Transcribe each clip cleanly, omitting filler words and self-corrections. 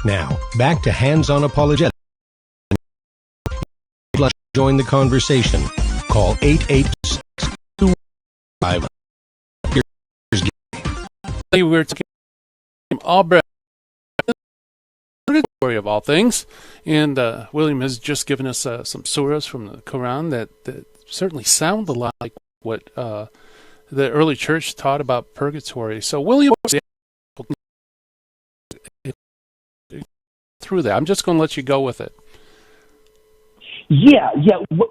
Now, back to Hands on Apologetics. Join the conversation. Call 886-25. We were talking about Albrecht, Purgatory of all things, and William has just given us some surahs from the Quran that certainly sound a lot like what the early church taught about purgatory. So William, through that, I'm just going to let you go with it. Yeah.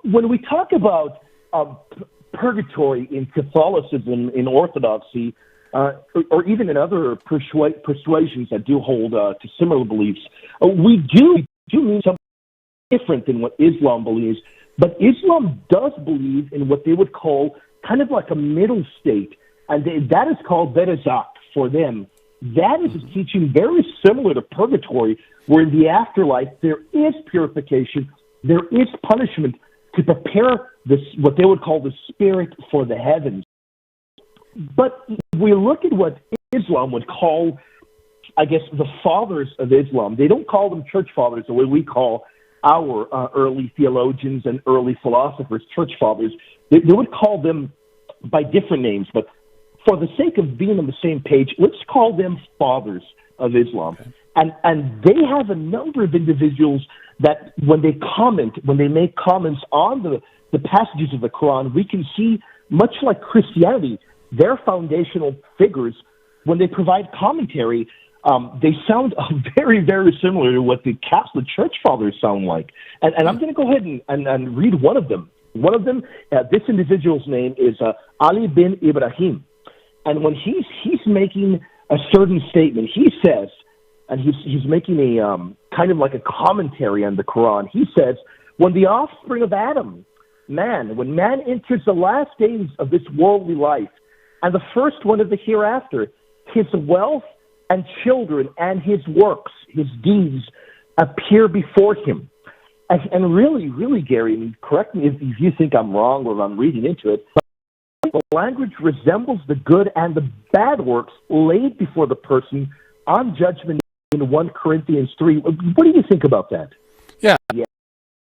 When we talk about purgatory in Catholicism, in Orthodoxy, or even in other persuasions that do hold to similar beliefs, we do mean something different than what Islam believes. But Islam does believe in what they would call kind of like a middle state, and that is called berzakh for them. That is a teaching very similar to purgatory, where in the afterlife there is purification, there is punishment to prepare this, what they would call the spirit for the heavens. But we look at what Islam would call, I guess, the fathers of Islam. They don't call them church fathers the way we call our early theologians and early philosophers church fathers. They would call them by different names, but for the sake of being on the same page, let's call them fathers of Islam. Okay. And they have a number of individuals that when they make comments on the passages of the Quran, we can see, much like Christianity, their foundational figures, when they provide commentary, they sound very, very similar to what the Catholic Church Fathers sound like. And I'm going to go ahead and read one of them. One of them, this individual's name is Ali bin Ibrahim. And when he's making a certain statement, he says, and he's making a kind of like a commentary on the Quran. He says, when the offspring of Adam, when man enters the last days of this worldly life, and the first one of the hereafter, his wealth and children and his works, his deeds, appear before him. And really, really, Gary, I mean, correct me if you think I'm wrong or if I'm reading into it, but the language resembles the good and the bad works laid before the person on judgment in 1 Corinthians 3. What do you think about that? Yeah. I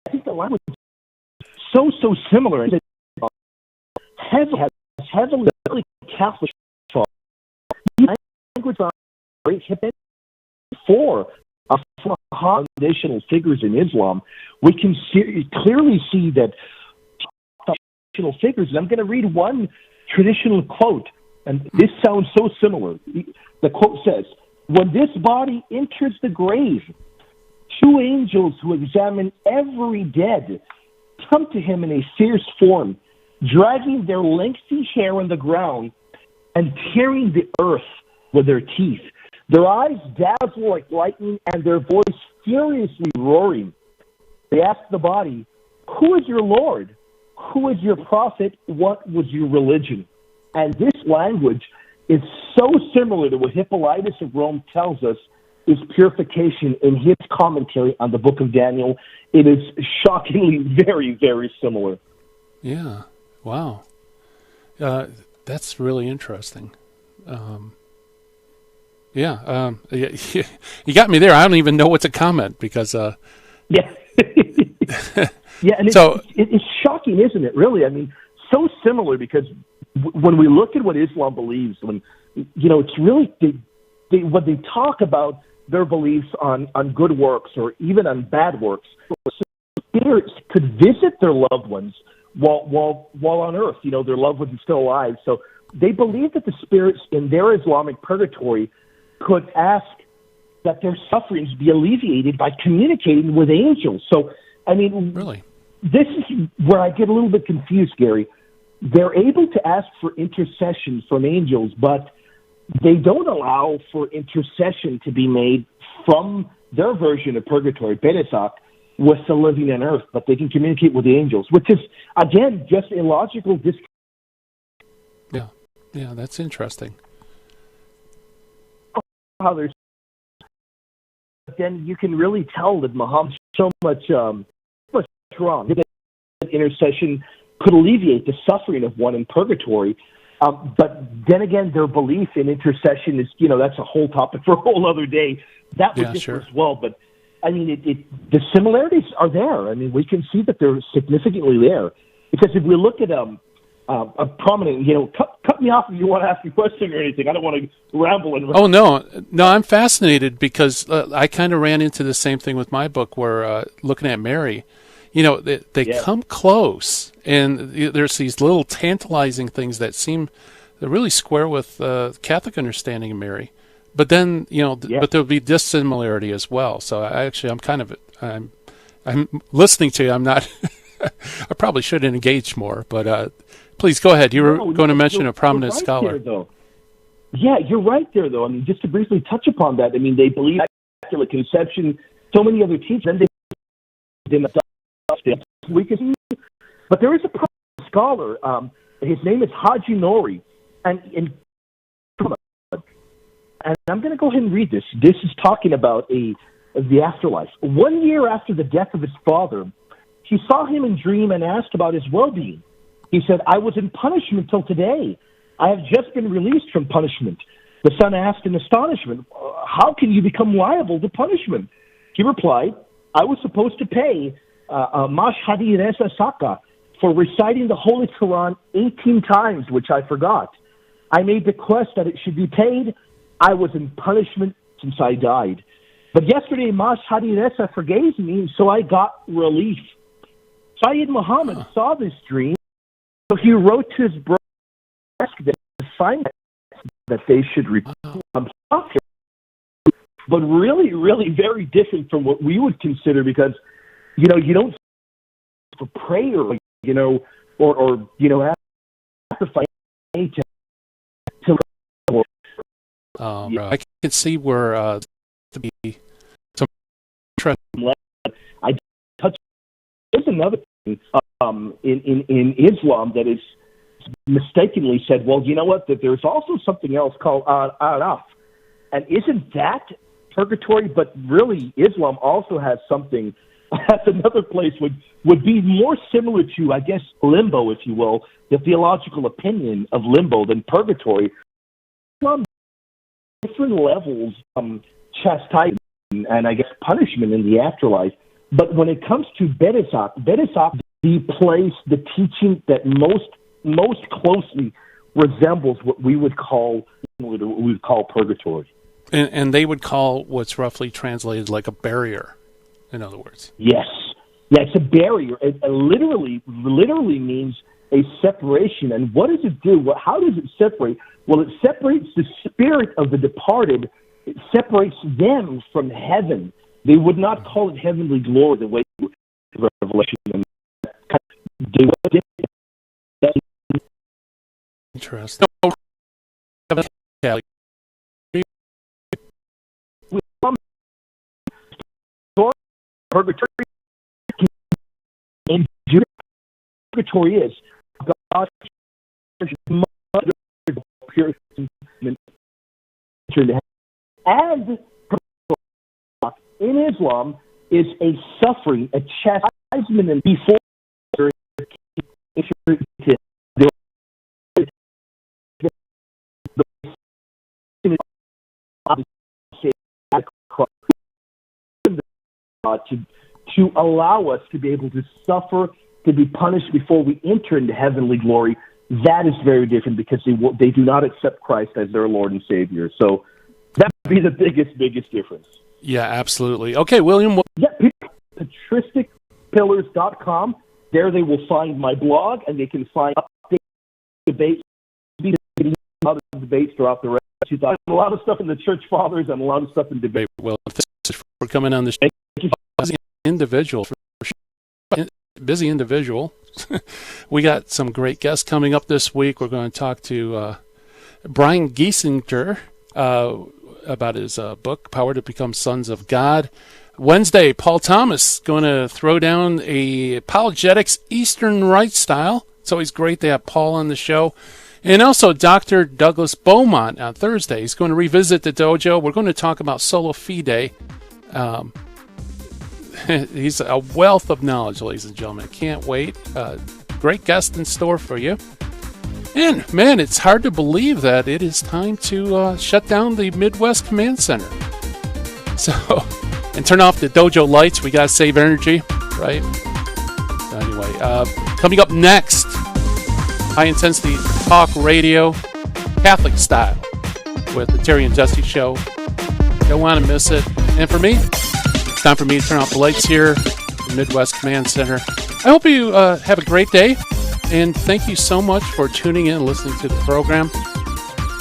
think the language is so similar. And heavily Catholic language on great for foundational figures in Islam. We can clearly see that traditional figures, and I'm going to read one traditional quote, and this sounds so similar. The quote says, when this body enters the grave, 2 angels who examine every dead come to him in a fierce form, dragging their lengthy hair on the ground and tearing the earth with their teeth. Their eyes dazzle like lightning and their voice furiously roaring. They ask the body, who is your Lord? Who is your prophet? What was your religion? And this language is so similar to what Hippolytus of Rome tells us is purification in his commentary on the book of Daniel. It is shockingly very, very similar. Yeah. Wow. That's really interesting. You got me there. I don't even know what to comment because... Yeah. Yeah, and it's shocking, isn't it, really? I mean, so similar because when we look at what Islam believes, it's really when they talk about their beliefs on good works or even on bad works, spirits could visit their loved ones while on earth, their loved ones are still alive. So they believe that the spirits in their Islamic purgatory could ask that their sufferings be alleviated by communicating with angels. So, I mean, really, this is where I get a little bit confused, Gary. They're able to ask for intercession from angels, but they don't allow for intercession to be made from their version of purgatory, berzakh, with the living on earth, but they can communicate with the angels, which is, again, just illogical disconnect. Yeah, that's interesting. How there's, then you can really tell that Muhammad's so much wrong. That intercession could alleviate the suffering of one in purgatory. But then again, their belief in intercession is, that's a whole topic for a whole other day. That would differ as well. But, I mean, the similarities are there. I mean, we can see that they're significantly there. Because if we look at a prominent, cut me off if you want to ask me a question or anything. I don't want to ramble. Oh, no, I'm fascinated because I kind of ran into the same thing with my book where looking at Mary, they come close, and there's these little tantalizing things that seem to really square with Catholic understanding of Mary. But then, but there'll be dissimilarity as well. So I'm listening to you. I'm not, I probably should engage more, but please go ahead. You were going to mention a prominent scholar. Yeah, you're right there, though. I mean, just to briefly touch upon that, I mean, they believe Immaculate Conception, so many other teachers, and but there is a prominent scholar. His name is Haji Nori, and I'm going to go ahead and read this. This is talking about the afterlife. 1 year after the death of his father, he saw him in dream and asked about his well-being. He said, "I was in punishment till today. I have just been released from punishment." The son asked in astonishment, "How can you become liable to punishment?" He replied, "I was supposed to pay Mashhadi Reza Saka for reciting the Holy Quran 18 times, which I forgot. I made the request that it should be paid. I was in punishment since I died. But yesterday, Mashhadi Reza forgave me, so I got relief." Sayyid Muhammad saw this dream, so he wrote to his brother to ask them to sign that they should repent. But really, really very different from what we would consider, because, you don't for prayer, or sacrifice to I can see where to be some interesting. I touched. There's another thing in Islam that is mistakenly said, well, you know what, that there's also something else called Araf. And isn't that purgatory? But really, Islam also has something, that's another place would be more similar to, I guess, limbo, if you will, the theological opinion of limbo than purgatory. Islam different levels chastisement and I guess punishment in the afterlife. But when it comes to Beresak, the place, the teaching that most closely resembles what we would call purgatory. And they would call what's roughly translated like a barrier, in other words. Yes. Yeah, it's a barrier. It literally means a separation. And what does it do? How does it separate? Well, it separates the spirit of the departed. It separates them from heaven. They would not call it heavenly glory the way Revelation. Interesting. Purgatory is God and in Islam is a suffering, a chastisement, and before to allow us to be able to suffer, to be punished before we enter into heavenly glory. That is very different because they do not accept Christ as their Lord and Savior. So that would be the biggest difference. Yeah, absolutely. Okay, William. Yeah, patristicpillars.com. There they will find my blog, and they can find debates throughout the rest of 2000. A lot of stuff in the Church Fathers and a lot of stuff in debate. Well, thanks for coming on this busy individual. We got some great guests coming up this week. We're going to talk to Brian Giesinger about his book, Power to Become Sons of God. Wednesday, Paul Thomas going to throw down a Apologetics Eastern Rite style. It's always great to have Paul on the show. And also Dr. Douglas Beaumont on Thursday. He's going to revisit the dojo. We're going to talk about Sola Fide. He's a wealth of knowledge, ladies and gentlemen. Can't wait. Great guest in store for you. And, man, it's hard to believe that it is time to shut down the Midwest Command Center. So, and turn off the dojo lights. We got to save energy, right? So anyway, coming up next, high-intensity talk radio, Catholic style, with the Terry and Dusty Show. Don't want to miss it. And for me, it's time for me to turn off the lights here at the Midwest Command Center. I hope you have a great day. And thank you so much for tuning in and listening to the program.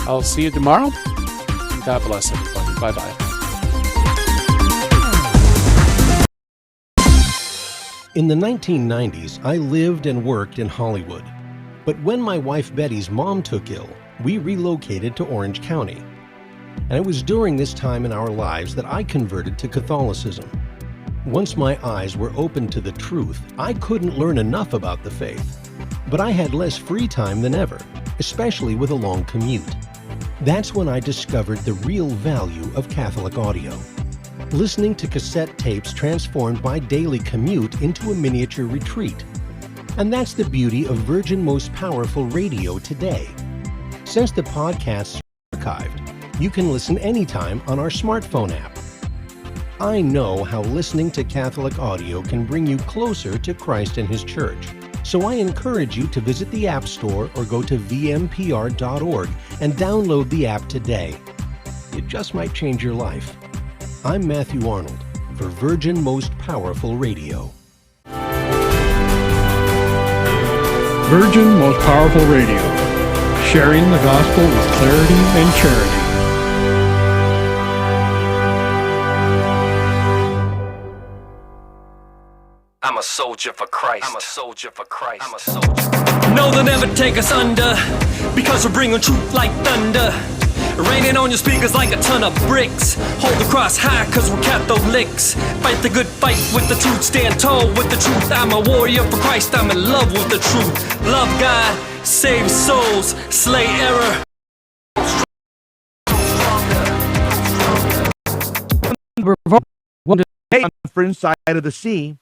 I'll see you tomorrow. And God bless everybody. Bye-bye. In the 1990s, I lived and worked in Hollywood. But when my wife Betty's mom took ill, we relocated to Orange County. And it was during this time in our lives that I converted to Catholicism. Once my eyes were opened to the truth, I couldn't learn enough about the faith. But I had less free time than ever, especially with a long commute. That's when I discovered the real value of Catholic audio. Listening to cassette tapes transformed my daily commute into a miniature retreat. And that's the beauty of Virgin Most Powerful Radio today. Since the podcasts are archived, you can listen anytime on our smartphone app. I know how listening to Catholic audio can bring you closer to Christ and His Church. So I encourage you to visit the App Store or go to vmpr.org and download the app today. It just might change your life. I'm Matthew Arnold for Virgin Most Powerful Radio. Virgin Most Powerful Radio, sharing the gospel with clarity and charity. I'm a soldier for Christ. I'm a soldier for Christ. I'm a soldier. No, they'll never take us under, because we're bringing truth like thunder. Raining on your speakers like a ton of bricks. Hold the cross high, cause we're Catholics. Fight the good fight with the truth. Stand tall with the truth. I'm a warrior for Christ. I'm in love with the truth. Love God, save souls, slay error. From side of the sea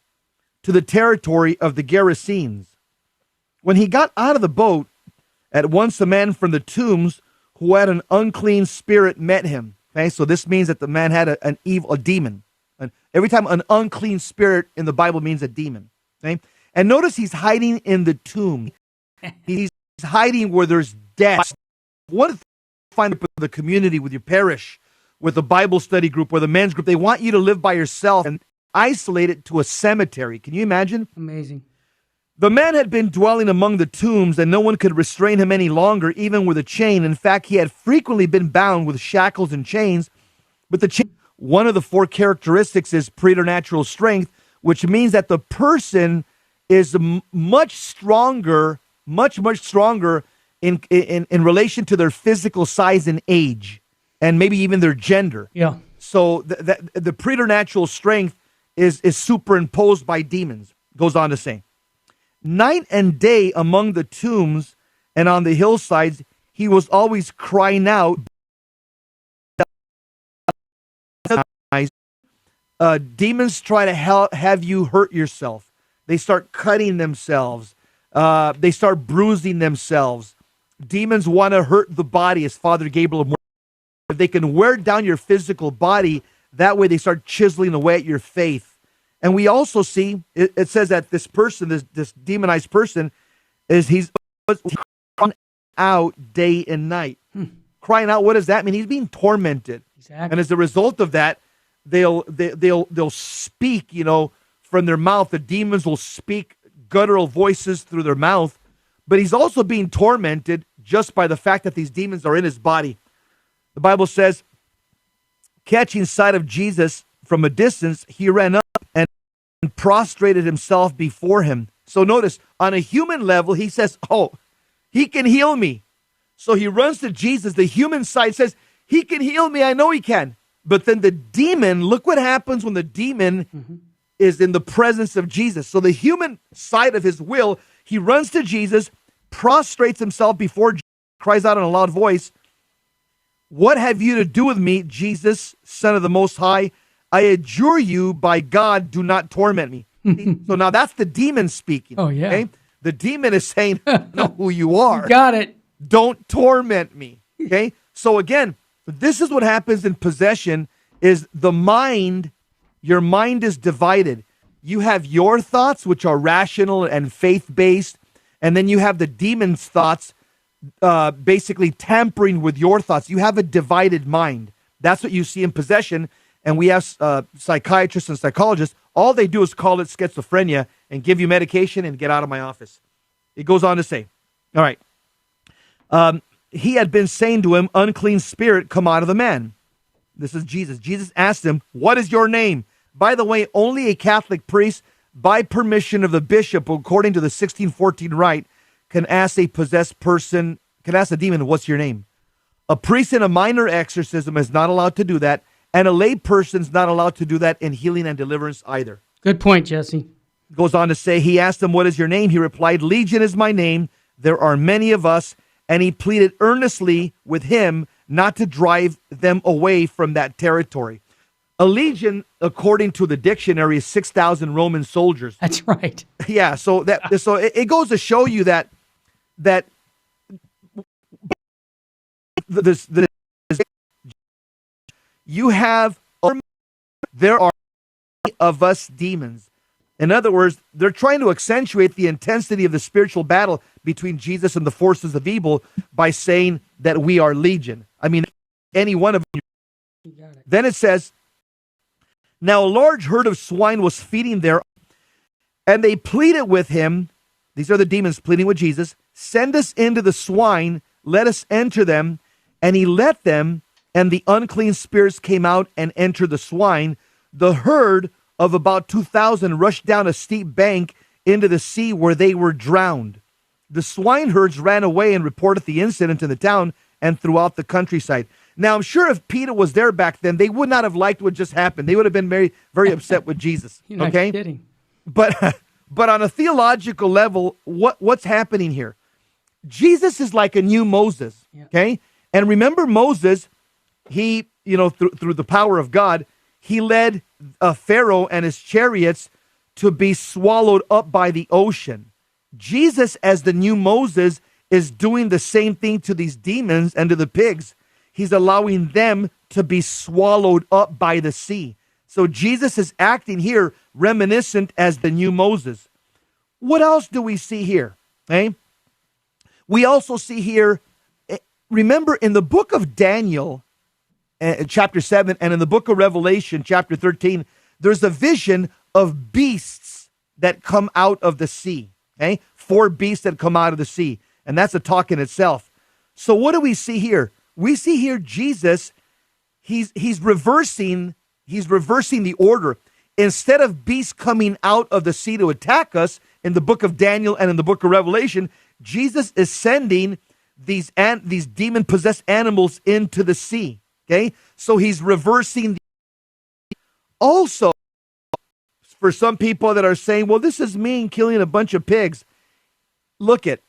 to the territory of the Gerasenes. When he got out of the boat, at once a man from the tombs who had an unclean spirit met him. Okay, so this means that the man had a demon. And every time an unclean spirit in the Bible means a demon. Okay, and notice he's hiding in the tomb. He's hiding where there's death. One of the find with the community, with your parish, with the Bible study group or the men's group, they want you to live by yourself and isolate it to a cemetery. Can you imagine? Amazing. The man had been dwelling among the tombs, and no one could restrain him any longer, even with a chain. In fact, he had frequently been bound with shackles and chains. But one of the four characteristics is preternatural strength, which means that the person is much stronger in relation to their physical size and age, and maybe even their gender. Yeah. So the preternatural strength is superimposed by demons, goes on to say. Night and day among the tombs and on the hillsides, he was always crying out. Demons try to have you hurt yourself. They start cutting themselves. They start bruising themselves. Demons want to hurt the body, as Father Gabriel. If they can wear down your physical body, that way they start chiseling away at your faith. And we also see, it says that this person, this demonized person, he's crying out day and night. Crying out, what does that mean? He's being tormented. Exactly. And as a result of that, they'll speak, from their mouth. The demons will speak guttural voices through their mouth. But he's also being tormented just by the fact that these demons are in his body. The Bible says, catching sight of Jesus from a distance, he ran up and prostrated himself before him. So notice, on a human level, he says, oh, he can heal me. So he runs to Jesus. The human side says, he can heal me. I know he can. But then the demon, look what happens when the demon is in the presence of Jesus. So the human side of his will, he runs to Jesus, prostrates himself before Jesus, cries out in a loud voice, what have you to do with me, Jesus, Son of the Most High? I adjure you by God, do not torment me. So now that's the demon speaking. Oh, yeah. Okay? The demon is saying, I know who you are. You got it. Don't torment me. Okay? So again, this is what happens in possession is the mind, your mind is divided. You have your thoughts, which are rational and faith-based, and then you have the demon's thoughts, basically tampering with your thoughts. You have a divided mind. That's what you see in possession. And we have psychiatrists and psychologists. All they do is call it schizophrenia and give you medication and get out of my office. It goes on to say, all right. He had been saying to him, unclean spirit, come out of the man. This is Jesus. Jesus asked him, what is your name? By the way, only a Catholic priest, by permission of the bishop, according to the 1614 rite, can ask a possessed person, can ask a demon, what's your name? A priest in a minor exorcism is not allowed to do that, and a lay person is not allowed to do that in healing and deliverance either. Good point, Jesse. Goes on to say, he asked him, what is your name? He replied, Legion is my name. There are many of us. And he pleaded earnestly with him not to drive them away from that territory. A legion, according to the dictionary, is 6,000 Roman soldiers. That's right. Yeah, so it goes to show you that you have, there are of us demons. In other words, they're trying to accentuate the intensity of the spiritual battle between Jesus and the forces of evil by saying that we are legion. I mean, any one of them. Then it says, now a large herd of swine was feeding there, and they pleaded with him. These are the demons pleading with Jesus. Send us into the swine, let us enter them. And he let them, and the unclean spirits came out and entered the swine. The herd of about 2,000 rushed down a steep bank into the sea where they were drowned. The swineherds ran away and reported the incident in the town and throughout the countryside. Now, I'm sure if Peter was there back then, they would not have liked what just happened. They would have been very, very upset with Jesus. You're not okay? kidding. But on a theological level, what's happening here? Jesus is like a new Moses, okay? And remember Moses, he, through the power of God, he led Pharaoh and his chariots to be swallowed up by the ocean. Jesus, as the new Moses, is doing the same thing to these demons and to the pigs. He's allowing them to be swallowed up by the sea. So Jesus is acting here reminiscent as the new Moses. What else do we see here? Okay? We also see here, remember in the book of Daniel, chapter 7, and in the book of Revelation, chapter 13, there's a vision of beasts that come out of the sea. Okay? 4 beasts that come out of the sea. And that's a talk in itself. So what do we see here? We see here Jesus, he's reversing the order. Instead of beasts coming out of the sea to attack us in the book of Daniel and in the book of Revelation, Jesus is sending these demon-possessed animals into the sea. Okay? So he's reversing. Also, for some people that are saying, well, this is mean killing a bunch of pigs. Look at,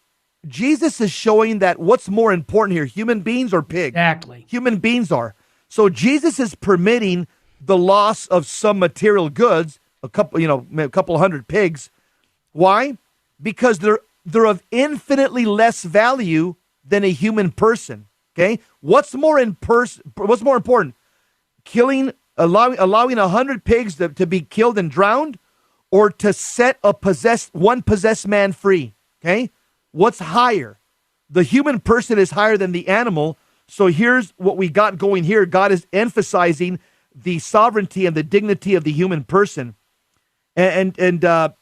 Jesus is showing that what's more important here, human beings or pigs? Exactly. Human beings are. So Jesus is permitting the loss of some material goods, a couple hundred pigs. Why? Because they're of infinitely less value than a human person. Okay? What's more important? Allowing 100 pigs to be killed and drowned, or to set one possessed man free? Okay? What's higher? The human person is higher than the animal. So here's what we got going here. God is emphasizing the sovereignty and the dignity of the human person. And the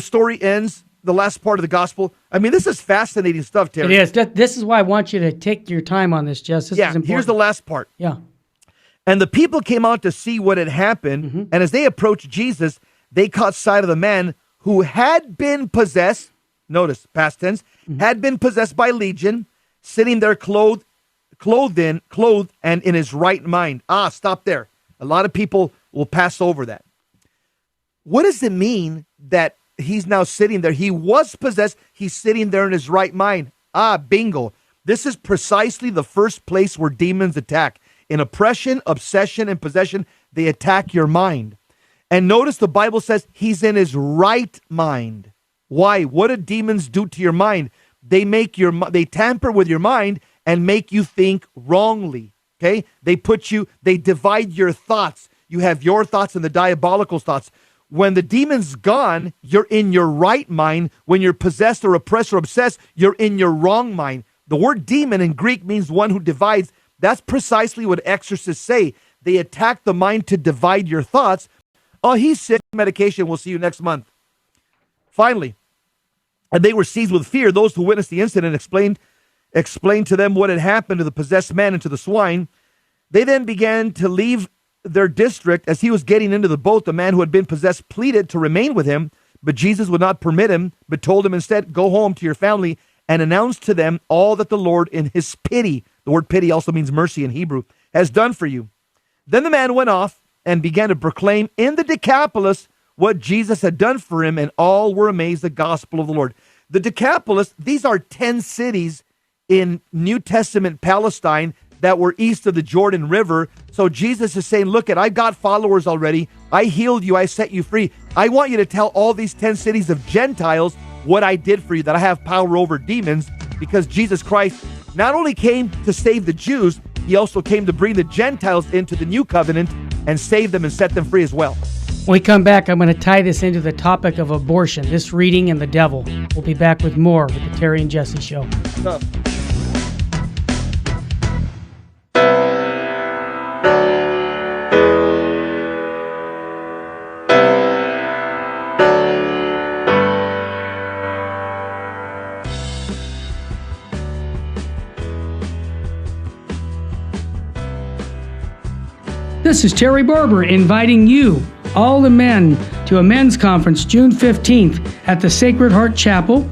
story ends, the last part of the gospel. I mean, this is fascinating stuff, Terry. It is. This is why I want you to take your time on this, Jess. This is important. Here's the last part. Yeah. And the people came out to see what had happened. Mm-hmm. And as they approached Jesus, they caught sight of the man who had been possessed. Notice, past tense, had been possessed by legion, sitting there clothed and in his right mind. Stop there. A lot of people will pass over that. What does it mean that he's now sitting there? He was possessed. He's sitting there in his right mind. Bingo. This is precisely the first place where demons attack. In oppression, obsession, and possession, they attack your mind. And notice the Bible says he's in his right mind. Why? What do demons do to your mind? they tamper with your mind and make you think wrongly. Okay? They divide your thoughts. You have your thoughts and the diabolical thoughts. When the demon's gone, you're in your right mind. When you're possessed or oppressed or obsessed, you're in your wrong mind. The word demon in Greek means one who divides. That's precisely what exorcists say. They attack the mind to divide your thoughts. Oh, he's sick. Medication. We'll see you next month. Finally, and they were seized with fear. Those who witnessed the incident explained to them what had happened to the possessed man and to the swine. They then began to leave their district. As he was getting into the boat, the man who had been possessed pleaded to remain with him, but Jesus would not permit him, but told him instead, go home to your family and announce to them all that the Lord in his pity, the word pity also means mercy in Hebrew, has done for you. Then the man went off and began to proclaim in the Decapolis what Jesus had done for him, and all were amazed at the gospel of the Lord. The Decapolis, these are 10 cities in New Testament Palestine that were east of the Jordan River. So Jesus is saying, look, I've got followers already. I healed you. I set you free. I want you to tell all these 10 cities of Gentiles what I did for you, that I have power over demons, because Jesus Christ not only came to save the Jews, he also came to bring the Gentiles into the new covenant and save them and set them free as well. When we come back, I'm going to tie this into the topic of abortion, this reading and the devil. We'll be back with more with the Terry and Jesse Show. This is Terry Barber inviting you, all the men, to a men's conference June 15th at the Sacred Heart Chapel.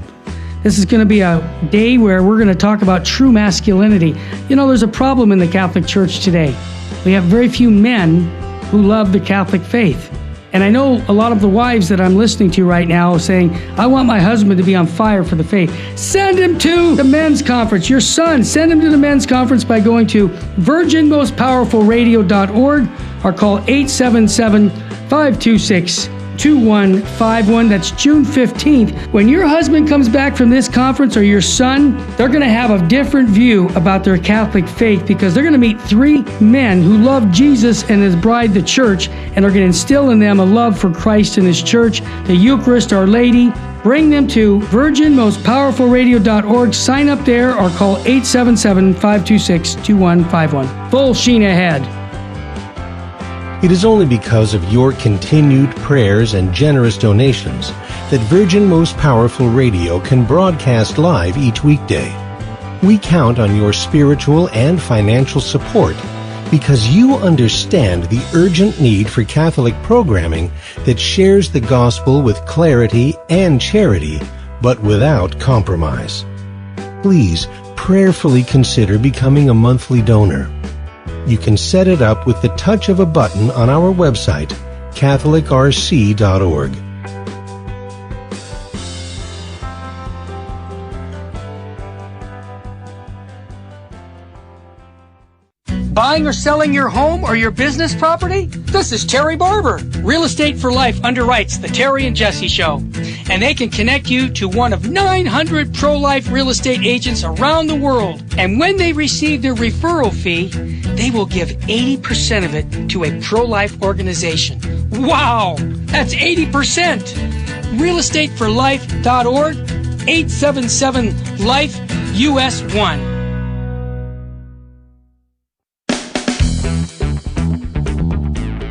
This is going to be a day where we're going to talk about true masculinity. You know, there's a problem in the Catholic Church today. We have very few men who love the Catholic faith. And I know a lot of the wives that I'm listening to right now saying, I want my husband to be on fire for the faith. Send him to the men's conference. Your son, send him to the men's conference by going to virginmostpowerfulradio.org or call 877-526-2151. That's June 15th. When your husband comes back from this conference, or your son, they're going to have a different view about their Catholic faith, because they're going to meet 3 men who love Jesus and his bride, the church, and are going to instill in them a love for Christ and his church, the Eucharist, Our Lady. Bring them to virginmostpowerfulradio.org. Sign up there or call 877-526-2151. Full sheen ahead. It is only because of your continued prayers and generous donations that Virgin Most Powerful Radio can broadcast live each weekday. We count on your spiritual and financial support because you understand the urgent need for Catholic programming that shares the gospel with clarity and charity, but without compromise. Please prayerfully consider becoming a monthly donor. You can set it up with the touch of a button on our website, catholicrc.org. Buying or selling your home or your business property? This is Terry Barber. Real Estate for Life underwrites the Terry and Jesse Show, and they can connect you to one of 900 pro-life real estate agents around the world. And when they receive their referral fee, they will give 80% of it to a pro-life organization. Wow! That's 80%! realestateforlife.org, 877-LIFE-US1.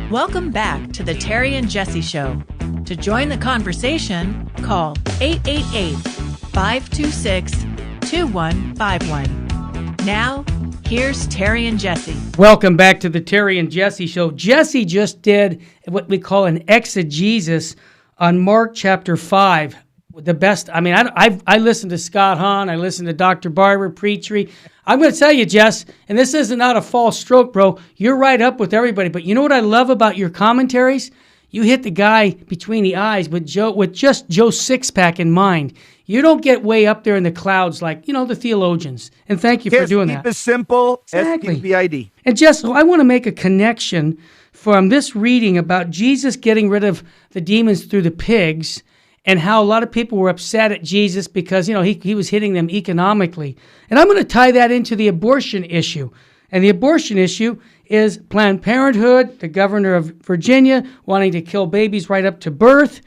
Welcome back to the Terry and Jesse Show. To join the conversation, call 888-526-2151. Now, here's Terry and Jesse. Welcome back to the Terry and Jesse Show. Jesse just did what we call an exegesis on Mark chapter 5. The best, I mean, I listened to Scott Hahn, I listened to Dr. Barber, Preachery. I'm going to tell you, Jess, and this is not a false stroke, bro. You're right up with everybody. But you know what I love about your commentaries? You hit the guy between the eyes with just Joe Sixpack in mind. You don't get way up there in the clouds like, the theologians. And thank you for doing that. Keep it simple. Exactly. SQPID. And Jess, I want to make a connection from this reading about Jesus getting rid of the demons through the pigs and how a lot of people were upset at Jesus because, he was hitting them economically. And I'm going to tie that into the abortion issue. And the abortion issue is Planned Parenthood, the governor of Virginia, wanting to kill babies right up to birth.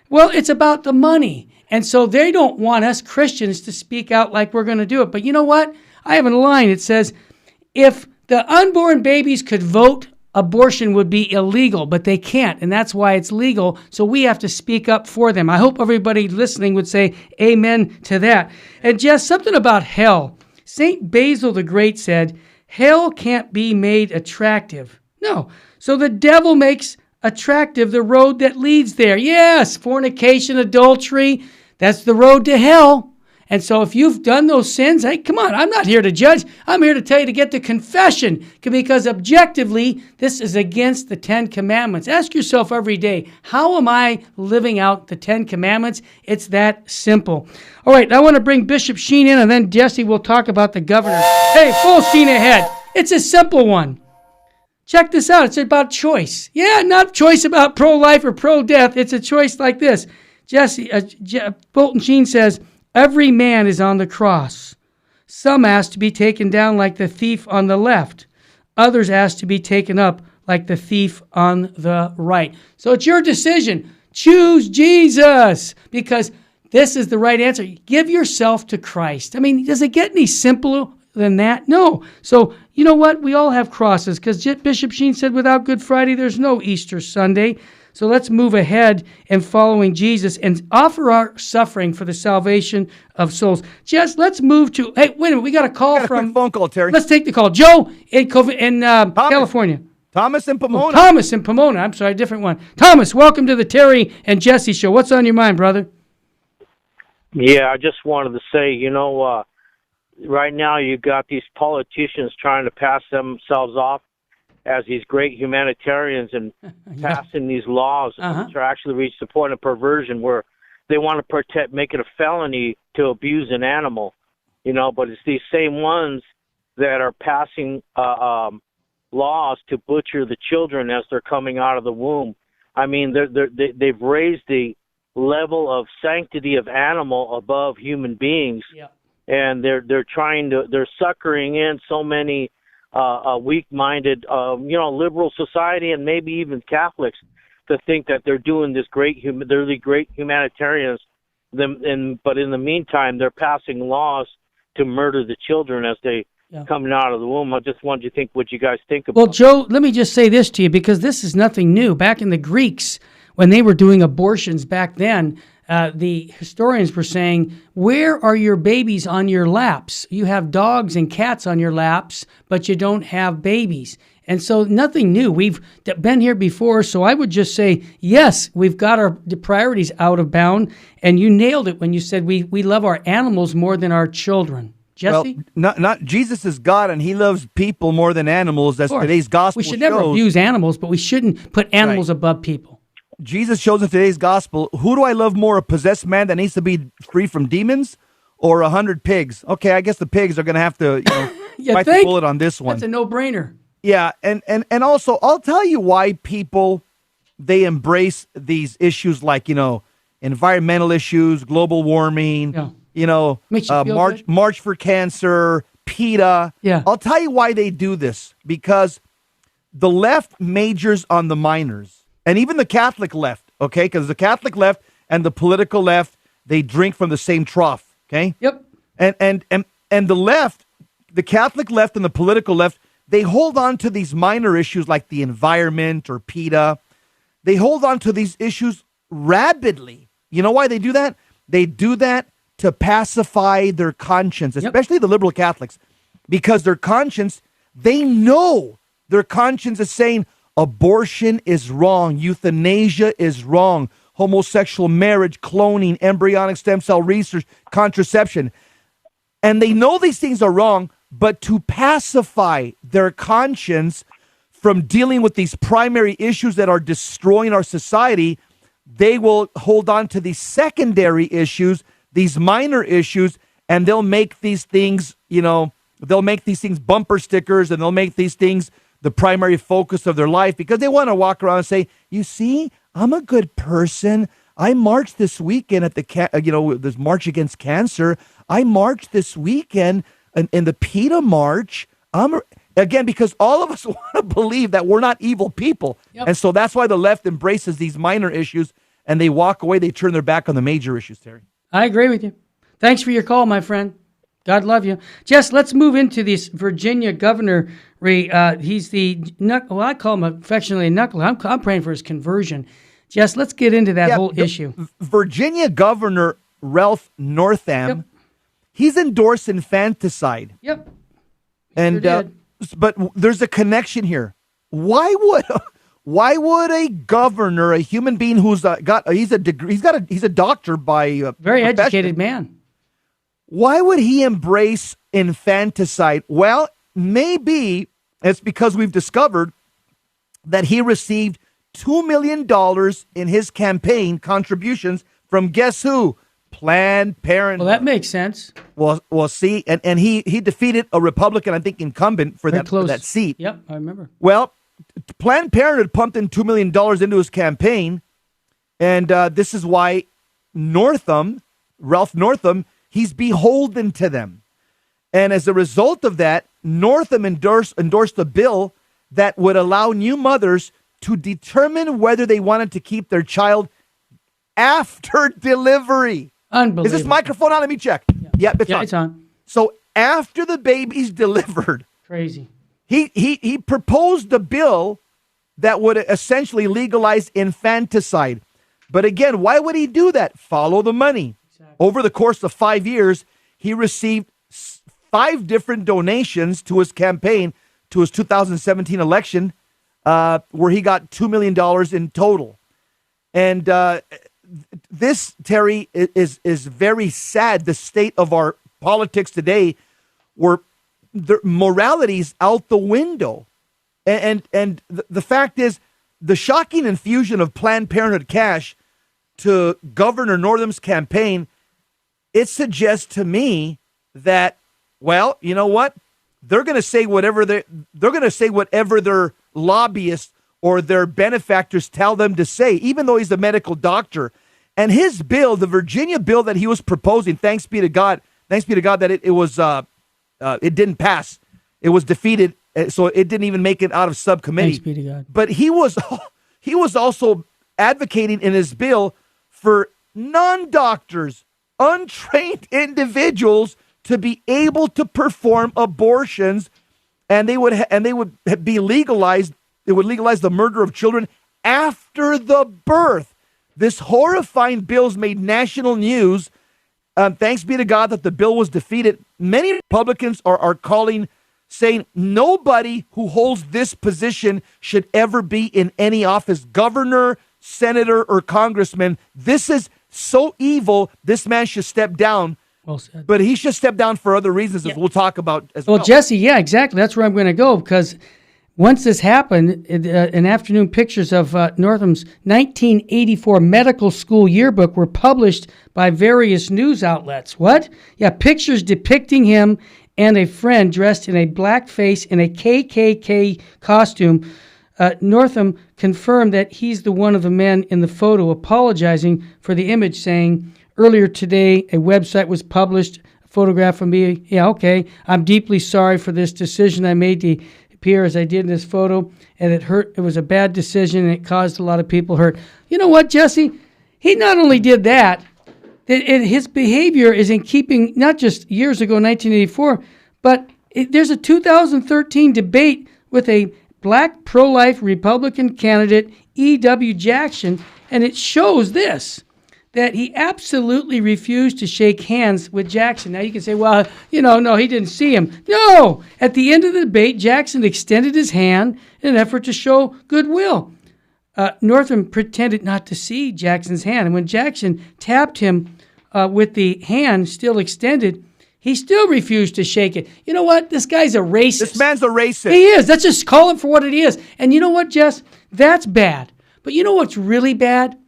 Well, it's about the money. And so they don't want us Christians to speak out like we're going to do it. But you know what? I have a line. It says, if the unborn babies could vote, abortion would be illegal, but they can't, and that's why it's legal, so we have to speak up for them. I hope everybody listening would say amen to that. And just something about hell. St. Basil the Great said, hell can't be made attractive. No. So the devil makes attractive the road that leads there. Yes, fornication, adultery, that's the road to hell. And so if you've done those sins, hey, come on, I'm not here to judge. I'm here to tell you to get to confession, because objectively, this is against the 10 Commandments. Ask yourself every day, how am I living out the 10 Commandments? It's that simple. All right, I want to bring Bishop Sheen in, and then Jesse will talk about the governor. Hey, full steam ahead. It's a simple one. Check this out. It's about choice. Yeah, not choice about pro-life or pro-death. It's a choice like this. Bolton Sheen says, every man is on the cross. Some ask to be taken down like the thief on the left. Others ask to be taken up like the thief on the right. So it's your decision. Choose Jesus, because this is the right answer. Give yourself to Christ. I mean, does it get any simpler than that? No. So you know what? We all have crosses, because Bishop Sheen said without Good Friday, there's no Easter Sunday. So let's move ahead in following Jesus and offer our suffering for the salvation of souls. Jess, let's move to, hey, wait a minute, we got a call from... a quick phone call, Terry. Let's take the call. Joe in California. Thomas in Pomona. Oh, Thomas in Pomona. I'm sorry, different one. Thomas, welcome to the Terry and Jesse Show. What's on your mind, brother? Yeah, I just wanted to say, right now you've got these politicians trying to pass themselves off as these great humanitarians and passing these laws which are actually reached the point of perversion where they want to make it a felony to abuse an animal, but it's these same ones that are passing laws to butcher the children as they're coming out of the womb. I mean, they've raised the level of sanctity of animal above human beings, and they're suckering in so many weak-minded, liberal society and maybe even Catholics to think that they're doing this they're the great humanitarians. But in the meantime, they're passing laws to murder the children as they coming out of the womb. I just wanted you to think what you guys think about. Well, Joe, let me just say this to you, because this is nothing new. Back in the Greeks, when they were doing abortions back then, the historians were saying, where are your babies on your laps? You have dogs and cats on your laps, but you don't have babies. And so nothing new. We've been here before, so I would just say, yes, we've got our priorities out of bound, and you nailed it when you said we love our animals more than our children. Jesse? Well, not Jesus is God, and he loves people more than animals, as today's gospel shows. We should never abuse animals, but we shouldn't put animals above people. Jesus shows in today's gospel, who do I love more, a possessed man that needs to be free from demons or 100 pigs? Okay, I guess the pigs are going to have to bite the bullet on this one. That's a no-brainer. Yeah, and also, I'll tell you why people, they embrace these issues like, environmental issues, global warming, March for Cancer, PETA. Yeah. I'll tell you why they do this, because the left majors on the minors. And even the Catholic left, okay? Because the Catholic left and the political left, they drink from the same trough, okay? Yep. And the left, the Catholic left and the political left, they hold on to these minor issues like the environment or PETA. They hold on to these issues rabidly. You know why they do that? They do that to pacify their conscience, especially the liberal Catholics, because their conscience, they know their conscience is saying, abortion is wrong. Euthanasia is wrong. Homosexual marriage, cloning, embryonic stem cell research, contraception. And they know these things are wrong, but to pacify their conscience from dealing with these primary issues that are destroying our society, they will hold on to these secondary issues, these minor issues, and they'll make these things, they'll make these things bumper stickers, and they'll make these things the primary focus of their life, because they want to walk around and say, you see, I'm a good person. I marched this weekend at the this March Against Cancer. I marched this weekend in the PETA March. Again, because all of us want to believe that we're not evil people. Yep. And so that's why the left embraces these minor issues and they walk away. They turn their back on the major issues, Terry. I agree with you. Thanks for your call, my friend. God love you. Jess, let's move into this Virginia governor. He's I call him affectionately a knucklehead. I'm praying for his conversion. Jess, let's get into that whole issue. Virginia Governor Ralph Northam, he's endorsed infanticide. Yep. And but there's a connection here. Why would a governor, a human being who's he's a doctor by very educated man. Why would he embrace infanticide? Well, maybe it's because we've discovered that he received $2 million in his campaign contributions from guess who? Planned Parenthood. Well, that makes sense. Well, see, and he defeated a Republican, I think, incumbent for that seat. Yep, I remember. Well, Planned Parenthood pumped in $2 million into his campaign, and this is why Ralph Northam, he's beholden to them. And as a result of that, Northam endorsed a bill that would allow new mothers to determine whether they wanted to keep their child after delivery. Unbelievable. Is this microphone on? Let me check. Yeah, it's on. So after the baby's delivered. Crazy. He proposed a bill that would essentially legalize infanticide. But again, why would he do that? Follow the money. Exactly. Over the course of 5 years, he received 5 different donations to his campaign, to his 2017 election, where he got $2 million in total. And this, Terry, is very sad, the state of our politics today, where the morality's out the window. And the fact is, the shocking infusion of Planned Parenthood cash to Governor Northam's campaign, it suggests to me that, well, you know what? They're going to say whatever their lobbyists or their benefactors tell them to say, even though he's a medical doctor. And his bill, the Virginia bill that he was proposing, thanks be to God that it didn't pass. It was defeated, so it didn't even make it out of subcommittee. Thanks be to God. But he was also advocating in his bill for non-doctors, untrained individuals to be able to perform abortions, and they would be legalized. It would legalize the murder of children after the birth. This horrifying bill's made national news. Thanks be to God that the bill was defeated. Many Republicans are saying nobody who holds this position should ever be in any office, governor, senator, or congressman. This is so evil. This man should step down. Well said. But he should step down for other reasons, as we'll talk about as well. Well, Jesse, yeah, exactly. That's where I'm going to go, because once this happened, in afternoon pictures of Northam's 1984 medical school yearbook were published by various news outlets. What? Yeah, pictures depicting him and a friend dressed in a blackface in a KKK costume. Northam confirmed that he's the one of the men in the photo apologizing for the image, saying, earlier today, a website was published, a photograph of me. Yeah, okay. I'm deeply sorry for this decision I made to appear as I did in this photo, and it hurt. It was a bad decision, and it caused a lot of people hurt. You know what, Jesse? He not only did that, his behavior is in keeping, not just years ago, 1984, but there's a 2013 debate with a black pro-life Republican candidate, E.W. Jackson, and it shows this, that he absolutely refused to shake hands with Jackson. Now you can say, well, no, he didn't see him. No! At the end of the debate, Jackson extended his hand in an effort to show goodwill. Northam pretended not to see Jackson's hand, and when Jackson tapped him with the hand still extended, he still refused to shake it. You know what? This guy's a racist. This man's a racist. He is. Let's just call him for what it is. And you know what, Jess? That's bad. But you know what's really bad?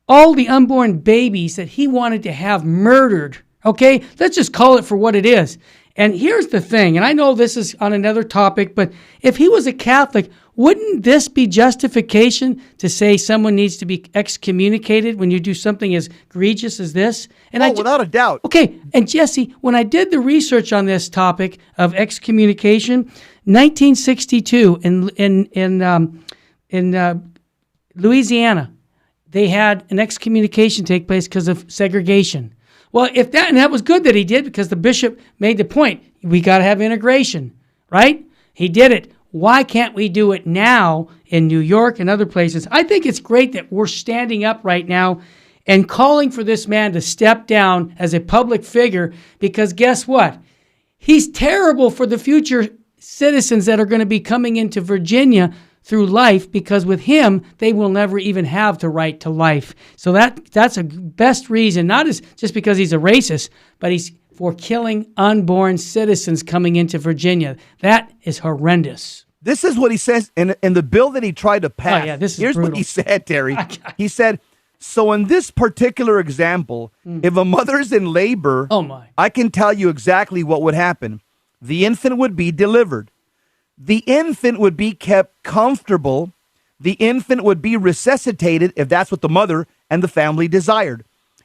All the unborn babies that he wanted to have murdered. Okay? Let's just call it for what it is. And here's the thing, and I know this is on another topic, but if he was a Catholic, Wouldn't this be justification to say someone needs to be excommunicated when you do something as egregious as this? And without a doubt. Okay, and Jesse, when I did the research on this topic of excommunication, 1962 in Louisiana, they had an excommunication take place because of segregation. Well, and that was good that he did, because the bishop made the point, we got to have integration, right? He did it. Why can't we do it now in New York and other places? I think it's great that we're standing up right now and calling for this man to step down as a public figure, because guess what? He's terrible for the future citizens that are going to be coming into Virginia through life, because with him, they will never even have the right to life. So that's a best reason, not just because he's a racist, but he's for killing unborn citizens coming into Virginia. That is horrendous. This is what he says in the bill that he tried to pass. Oh, yeah, this is Here's brutal. what he said, Terry. He said, so in this particular example, if a mother's in labor, I can tell you exactly what would happen. The infant would be delivered. The infant would be kept comfortable. The infant would be resuscitated if that's what the mother and the family desired.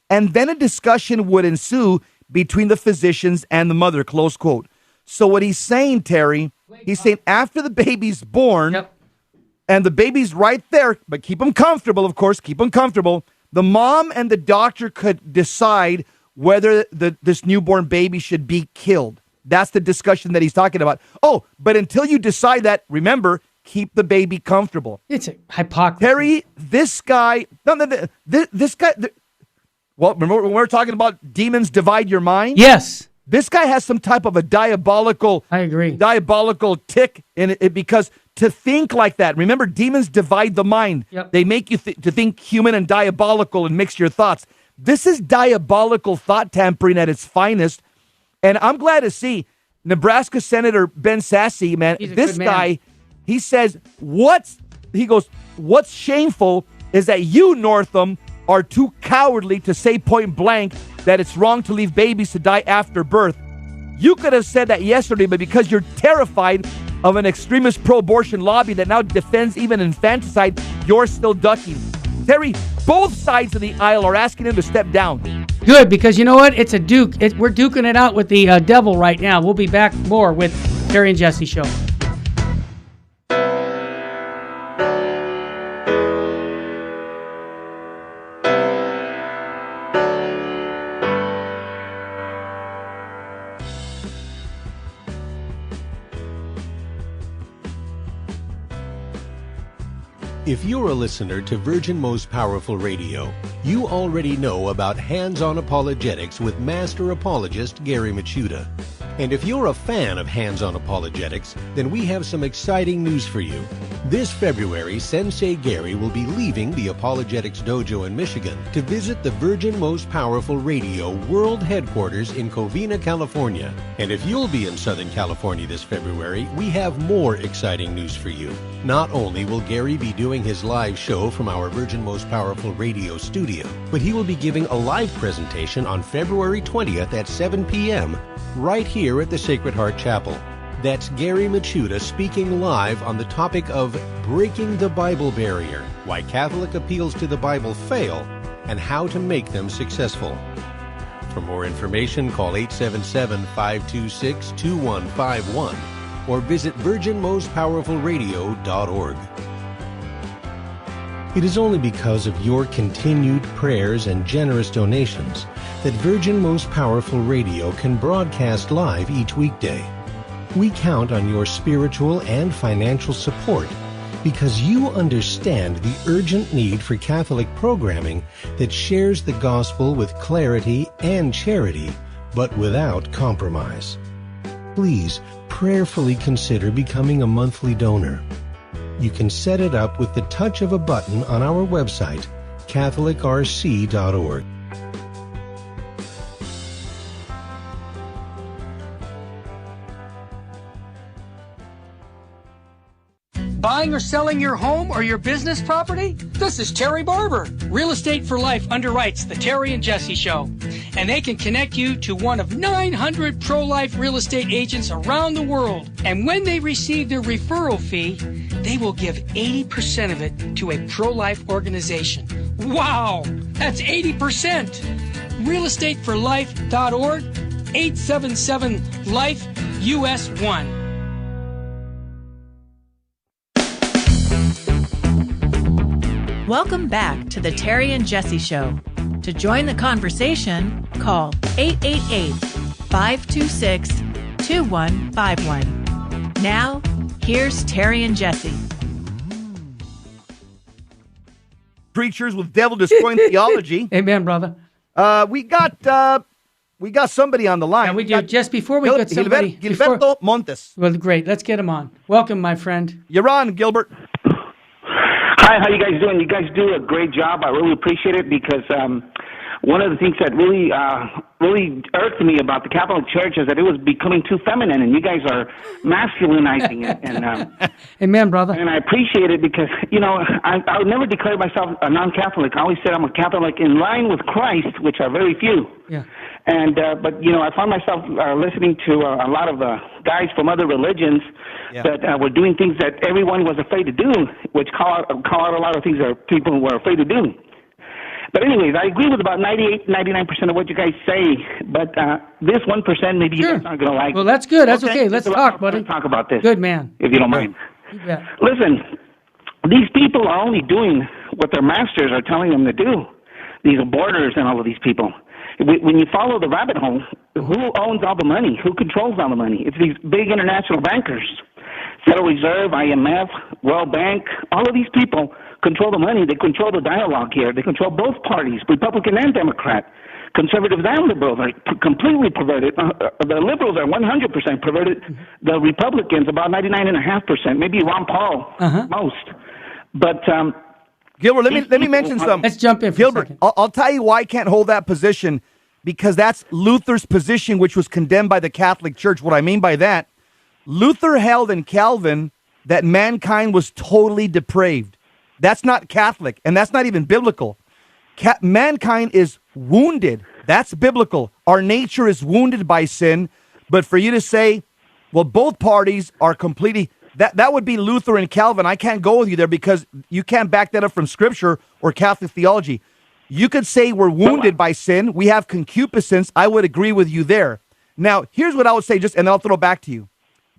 And then a discussion would ensue between the physicians and the mother, close quote. So what he's saying, Terry, he's saying after the baby's born, and the baby's right there, but keep them comfortable, of course, keep them comfortable, the mom and the doctor could decide whether this newborn baby should be killed. That's the discussion that he's talking about. Oh, but until you decide that, remember, keep the baby comfortable. It's a hypocrisy. Terry, this guy, well, remember when we were talking about demons divide your mind? Yes. This guy has some type of a diabolical tick in it, because to think like that, remember, demons divide the mind. Yep. They make you to think human and diabolical and mix your thoughts. This is diabolical thought tampering at its finest. And I'm glad to see Nebraska Senator Ben Sasse, man, this guy, he says, what's shameful is that you, Northam, are too cowardly to say point blank that it's wrong to leave babies to die after birth. You could have said that yesterday, but because you're terrified of an extremist pro-abortion lobby that now defends even infanticide, you're still ducking. Terry, both sides of the aisle are asking him to step down. Good, because you know what? It's a duke. We're duking it out with the devil right now. We'll be back more with Terry and Jesse Show. If you're a listener to Virgin Most Powerful Radio, you already know about Hands-On Apologetics with Master Apologist Gary Machuda. And if you're a fan of Hands-On Apologetics, then we have some exciting news for you. This February, Sensei Gary will be leaving the Apologetics Dojo in Michigan to visit the Virgin Most Powerful Radio World Headquarters in Covina, California. And if you'll be in Southern California this February, we have more exciting news for you. Not only will Gary be doing his live show from our Virgin Most Powerful Radio studio, but he will be giving a live presentation on February 20th at 7 p.m. right here at the Sacred Heart Chapel. That's Gary Machuda speaking live on the topic of Breaking the Bible Barrier, Why Catholic Appeals to the Bible Fail, and How to Make Them Successful. For more information, call 877-526-2151 or visit virginmostpowerfulradio.org. It is only because of your continued prayers and generous donations that Virgin Most Powerful Radio can broadcast live each weekday. We count on your spiritual and financial support because you understand the urgent need for Catholic programming that shares the gospel with clarity and charity, but without compromise. Please prayerfully consider becoming a monthly donor. You can set it up with the touch of a button on our website, catholicrc.org. Buying or selling your home or your business property? This is Terry Barber. Real Estate for Life underwrites the Terry and Jesse Show. and they can connect you to one of 900 pro-life real estate agents around the world. And when they receive their referral fee, they will give 80% of it to a pro-life organization. Wow! That's 80%! realestateforlife.org, 877-LIFE-US1. Welcome back to the Terry and Jesse Show. To join the conversation, call 888-526-2151. Now, here's Terry and Jesse. Preachers with devil-destroying theology. Amen, brother. We got somebody on the line. And we do, just before we get somebody... Gilberto Montes. Well, great. Let's get him on. Welcome, my friend. You're on, Gilbert. Hi, how you guys doing? You guys do a great job. I really appreciate it because one of the things that really irked me about the Catholic Church is that it was becoming too feminine, and you guys are masculinizing it. And amen, brother. And I appreciate it because, I would never declare myself a non-Catholic. I always said I'm a Catholic in line with Christ, which are very few. Yeah. And but I found myself listening to a lot of guys from other religions that were doing things that everyone was afraid to do, which call out a lot of things that people were afraid to do. But anyways, I agree with about 98, 99% of what you guys say. But this 1%, maybe you guys aren't going to like. Well, that's good. That's okay. Let's talk, buddy. Let's talk about this. Good man. If you don't mind. You bet. Listen, these people are only doing what their masters are telling them to do. These aborters and all of these people. When you follow the rabbit hole, who owns all the money? Who controls all the money? It's these big international bankers. Federal Reserve, IMF, World Bank, all of these people control the money. They control the dialogue here. They control both parties, Republican and Democrat. Conservatives and liberals are completely perverted. The liberals are 100% perverted. The Republicans, about 99.5%, maybe Ron Paul most. But... Gilbert, let me mention something. Let's jump in for Gilbert, a second. I'll tell you why I can't hold that position, because that's Luther's position, which was condemned by the Catholic Church. What I mean by that, Luther held in Calvin that mankind was totally depraved. That's not Catholic, and that's not even biblical. Mankind is wounded. That's biblical. Our nature is wounded by sin, but for you to say, well, both parties are completely... That would be Luther and Calvin. I can't go with you there because you can't back that up from Scripture or Catholic theology. You could say we're wounded by sin. We have concupiscence. I would agree with you there. Now, here's what I would say, and I'll throw it back to you.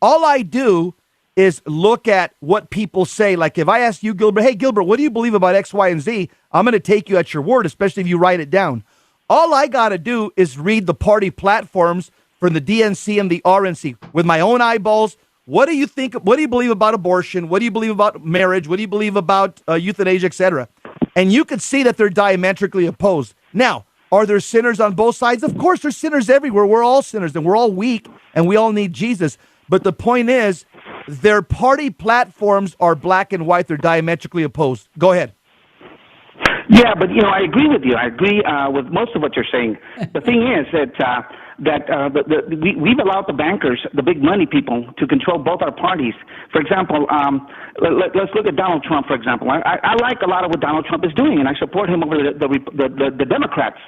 All I do is look at what people say. Like if I ask you, Gilbert, hey, Gilbert, what do you believe about X, Y, and Z? I'm going to take you at your word, especially if you write it down. All I got to do is read the party platforms from the DNC and the RNC with my own eyeballs. What do you think? What do you believe about abortion? What do you believe about marriage? What do you believe about euthanasia, etc.? And you could see that they're diametrically opposed. Now, are there sinners on both sides? Of course, there's sinners everywhere. We're all sinners, and we're all weak, and we all need Jesus. But the point is, their party platforms are black and white. They're diametrically opposed. Go ahead. Yeah, but, I agree with you. I agree with most of what you're saying. The thing is that... we've allowed the bankers, the big money people, to control both our parties. For example, let's look at Donald Trump, for example. I like a lot of what Donald Trump is doing, and I support him over the Democrats.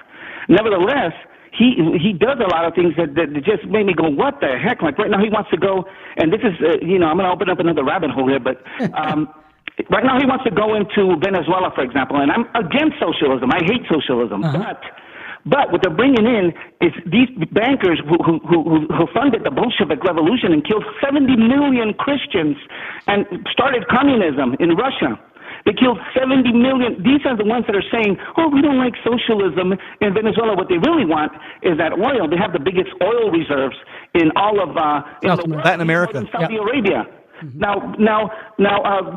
Nevertheless, he does a lot of things that just made me go, what the heck? Like right now he wants to go, and this is, I'm going to open up another rabbit hole here, but... right now he wants to go into Venezuela, for example, and I'm against socialism. I hate socialism, But what they're bringing in is these bankers who funded the Bolshevik Revolution and killed 70 million Christians and started communism in Russia. They killed 70 million. These are the ones that are saying, we don't like socialism in Venezuela. What they really want is that oil. They have the biggest oil reserves in all of Latin America. Saudi Arabia. Now,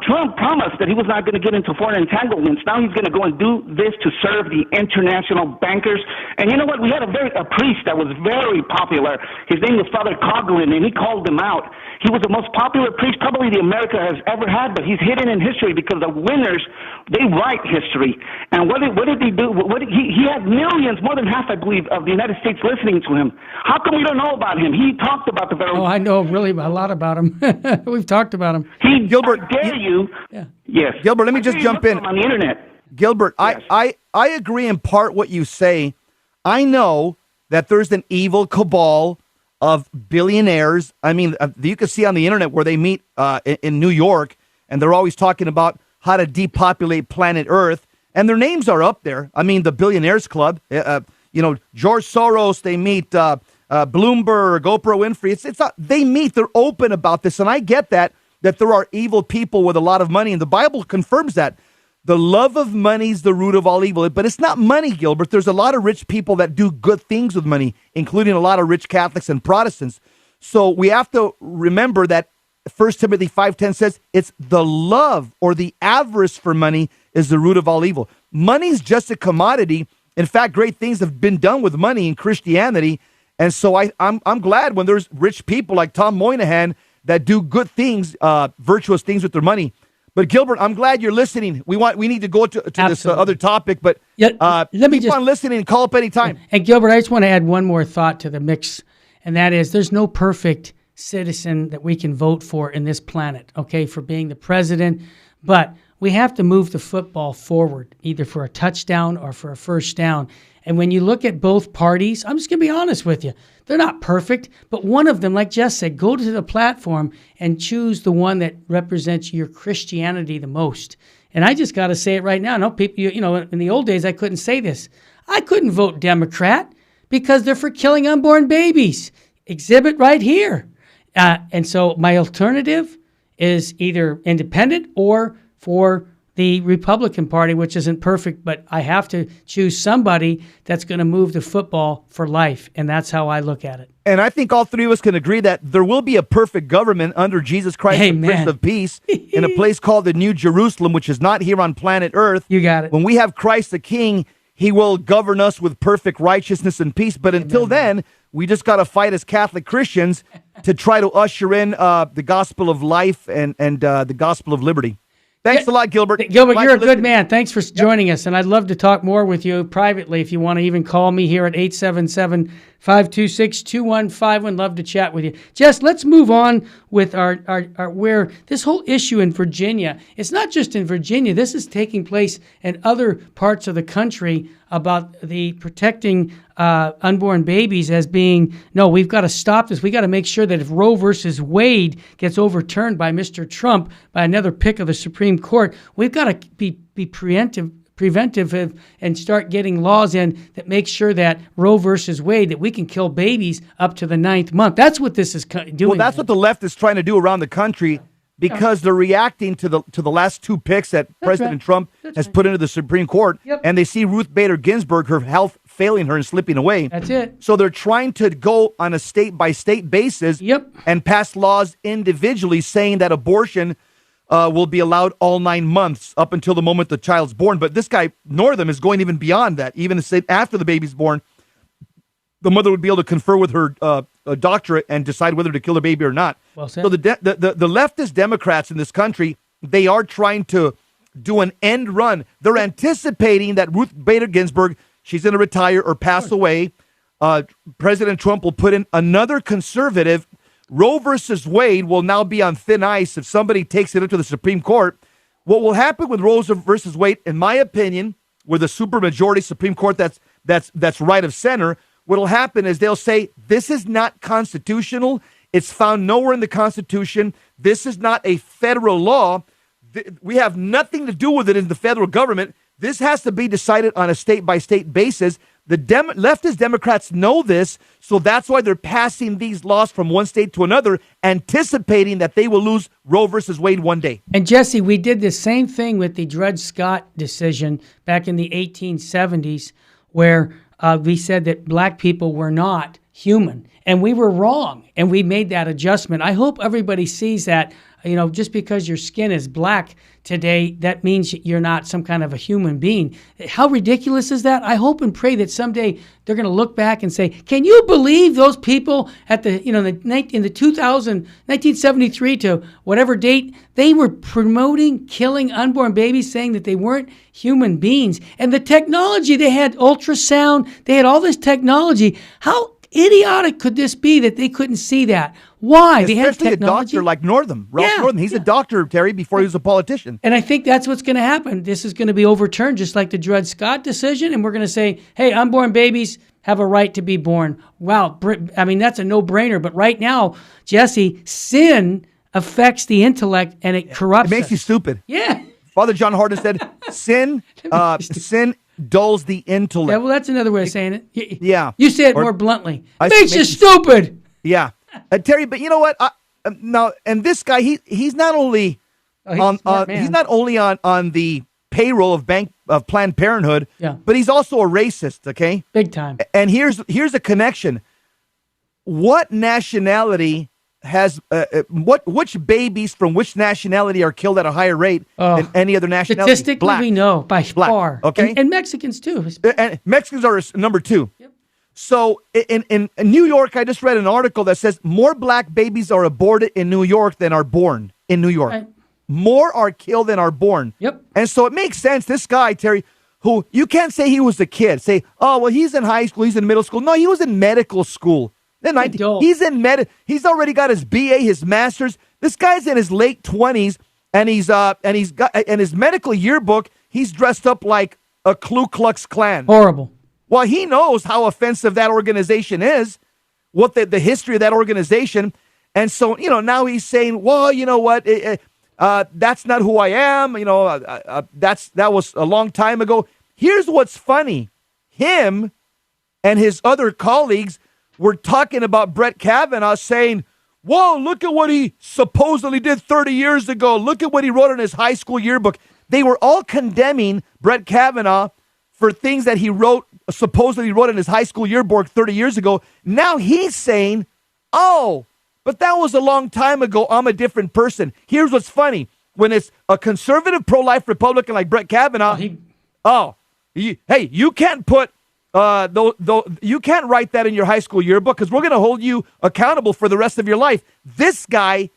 Trump promised that he was not going to get into foreign entanglements. Now he's going to go and do this to serve the international bankers. And you know what? We had a priest that was very popular. His name was Father Coughlin, and he called him out. He was the most popular priest probably America has ever had, but he's hidden in history because the winners, they write history. And what did he do? He had millions, more than half, I believe, of the United States listening to him. How come we don't know about him? He talked about the very... Oh, I know really a lot about him. We've talked about him. Gilbert, dare you? Yeah. Yes. Gilbert, let me just jump in. On the internet. Gilbert, yes. I agree in part what you say. I know that there's an evil cabal of billionaires. I mean, you can see on the internet where they meet in New York, and they're always talking about how to depopulate planet Earth, and their names are up there. I mean, the Billionaires Club, George Soros, they meet Bloomberg, Oprah Winfrey. They meet, they're open about this, and I get that there are evil people with a lot of money, and the Bible confirms that. The love of money is the root of all evil. But it's not money, Gilbert. There's a lot of rich people that do good things with money, including a lot of rich Catholics and Protestants. So we have to remember that 1 Timothy 5:10 says it's the love or the avarice for money is the root of all evil. Money is just a commodity. In fact, great things have been done with money in Christianity. And so I'm glad when there's rich people like Tom Moynihan that do good things, virtuous things with their money. But Gilbert, I'm glad you're listening. We need to go to this other topic, but let me keep on listening and call up anytime. And Gilbert, I just want to add one more thought to the mix, and that is there's no perfect citizen that we can vote for in this planet, okay, for being the president, but we have to move the football forward, either for a touchdown or for a first down. And when you look at both parties, I'm just going to be honest with you. They're not perfect, but one of them, like Jess said, go to the platform and choose the one that represents your Christianity the most. And I just got to say it right now. No, people, in the old days, I couldn't say this. I couldn't vote Democrat because they're for killing unborn babies. Exhibit right here. And so my alternative is either independent or for the Republican Party, which isn't perfect, but I have to choose somebody that's going to move the football for life, and that's how I look at it. And I think all three of us can agree that there will be a perfect government under Jesus Christ, the Prince of Peace, in a place called the New Jerusalem, which is not here on planet Earth. You got it. When we have Christ the King, he will govern us with perfect righteousness and peace. But until then, we just got to fight as Catholic Christians to try to usher in the gospel of life and the gospel of liberty. Thanks a lot, Gilbert. Gilbert, you're a good man. Thanks for joining us, and I'd love to talk more with you privately if you want to even call me here at 877-526-2151. Love to chat with you. Jess, let's move on with our where this whole issue in Virginia, it's not just in Virginia, this is taking place in other parts of the country about the protecting unborn babies as being, no, we've got to stop this. We got to make sure that if Roe versus Wade gets overturned by Mr. Trump, by another pick of the Supreme Court, we've got to be preventive and start getting laws in that make sure that Roe versus Wade, that we can kill babies up to the 9th month. That's what this is doing. Well, that's what the left is trying to do around the country because they're reacting to the last two picks that President Trump has put into the Supreme Court, and they see Ruth Bader Ginsburg, her health failing her and slipping away. That's it. So they're trying to go on a state-by-state basis and pass laws individually saying that abortion will be allowed all 9 months up until the moment the child's born. But this guy, Northan, is going even beyond that. Even to say after the baby's born, the mother would be able to confer with her doctorate and decide whether to kill the baby or not. Well said. So the leftist Democrats in this country, they are trying to do an end run. They're anticipating that Ruth Bader Ginsburg, she's going to retire or pass away. President Trump will put in another conservative. Roe versus Wade will now be on thin ice if somebody takes it up to the Supreme Court. What will happen with Roe versus Wade, in my opinion, with a supermajority Supreme Court that's right of center, what will happen is they'll say, this is not constitutional. It's found nowhere in the Constitution. This is not a federal law. We have nothing to do with it in the federal government. This has to be decided on a state-by-state basis. The leftist Democrats know this, so that's why they're passing these laws from one state to another, anticipating that they will lose Roe versus Wade one day. And Jesse, we did the same thing with the Dred Scott decision back in the 1870s, where we said that black people were not human, and we were wrong, and we made that adjustment. I hope everybody sees that. Just because your skin is black today, that means you're not some kind of a human being. How ridiculous is that? I hope and pray that someday they're going to look back and say, can you believe those people at in the 1973 to whatever date, they were promoting killing unborn babies, saying that they weren't human beings. And the technology, they had ultrasound, they had all this technology. How idiotic could this be that they couldn't see that? Why? They had Especially technology. a doctor like Northan. Ralph Northan. He's a doctor, Terry, before he was a politician. And I think that's what's going to happen. This is going to be overturned, just like the Dred Scott decision. And we're going to say, hey, unborn babies have a right to be born. Wow. I mean, that's a no-brainer. But right now, Jesse, sin affects the intellect and it corrupts It makes you stupid. Yeah. Father John Hardin said, sin dulls the intellect. Yeah, well, that's another way of saying it. Yeah. You say it more bluntly. It makes you stupid. Yeah. Terry, but you know what? Now, and this guy, he's not only on the payroll of Planned Parenthood, but he's also a racist, okay? Big time. And here's a connection. What nationality has which babies from which nationality are killed at a higher rate than any other nationality? Statistically, Black. we know by far. Okay, and Mexicans too. And Mexicans are number 2. Yep. So in New York, I just read an article that says more black babies are aborted in New York than are born in New York. Right. More are killed than are born. Yep. And so it makes sense. This guy, Terry, who you can't say he was a kid. Say, oh, well, he's in high school, he's in middle school. No, he was in medical school. He's in He's already got his BA, his master's. This guy's in his late 20s, and he's got in his medical yearbook. He's dressed up like a Ku Klux Klan. Horrible. Well, he knows how offensive that organization is, what the history of that organization, and so now he's saying, well, you know what, that's not who I am. That was a long time ago. Here's what's funny: him and his other colleagues were talking about Brett Kavanaugh, saying, whoa, look at what he supposedly did 30 years ago. Look at what he wrote in his high school yearbook. They were all condemning Brett Kavanaugh for things that he supposedly wrote in his high school yearbook 30 years ago. Now he's saying, oh, but that was a long time ago. I'm a different person. Here's what's funny. When it's a conservative pro-life Republican like Brett Kavanaugh, you can't put you can't write that in your high school yearbook because we're going to hold you accountable for the rest of your life. This guy,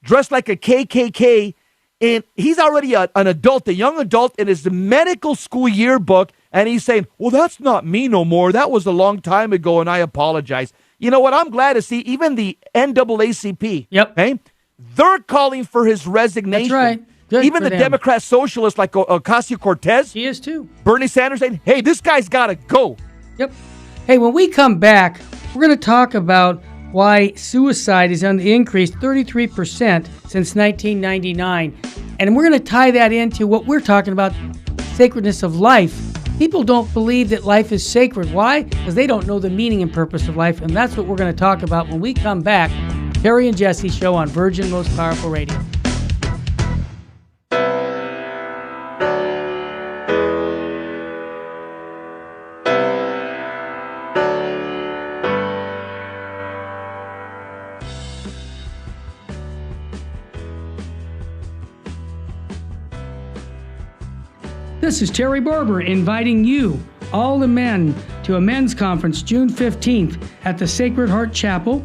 dressed like a KKK, and he's already an adult, a young adult, in his medical school yearbook, and he's saying, well, that's not me no more. That was a long time ago, and I apologize. You know what? I'm glad to see even the NAACP. Yep. Okay, they're calling for his resignation. That's right. Good even the them. Democrat socialists like Ocasio-Cortez. He is too. Bernie Sanders saying, hey, this guy's got to go. Yep. Hey, when we come back, we're going to talk about why suicide is on the increase 33% since 1999. And we're going to tie that into what we're talking about, sacredness of life. People don't believe that life is sacred. Why? Because they don't know the meaning and purpose of life. And that's what we're going to talk about when we come back. Terry and Jesse Show on Virgin Most Powerful Radio. This is Terry Barber inviting you, all the men, to a men's conference June 15th at the Sacred Heart Chapel.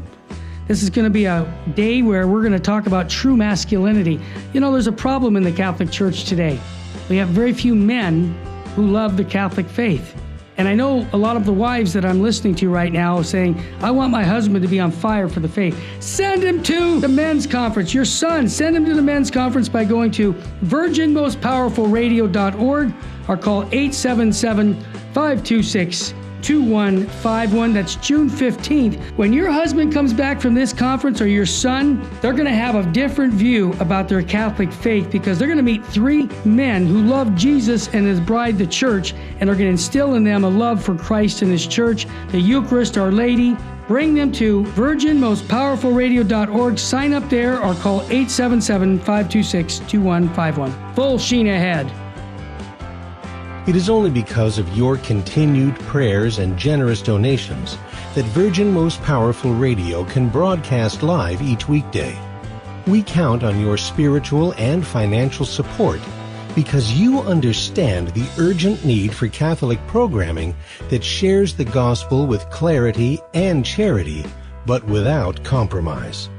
This is going to be a day where we're going to talk about true masculinity. You know, there's a problem in the Catholic Church today. We have very few men who love the Catholic faith. And I know a lot of the wives that I'm listening to right now saying, I want my husband to be on fire for the faith. Send him to the men's conference. Your son, send him to the men's conference by going to virginmostpowerfulradio.org or call 877-526-2151. That's June 15th. When your husband comes back from this conference or your son, they're going to have a different view about their Catholic faith because they're going to meet 3 men who love Jesus and his bride, the church, and are going to instill in them a love for Christ and his church, the Eucharist, Our Lady. Bring them to virginmostpowerfulradio.org. Sign up there or call 877-526-2151. Full sheen ahead. It is only because of your continued prayers and generous donations that Virgin Most Powerful Radio can broadcast live each weekday. We count on your spiritual and financial support because you understand the urgent need for Catholic programming that shares the gospel with clarity and charity, but without compromise.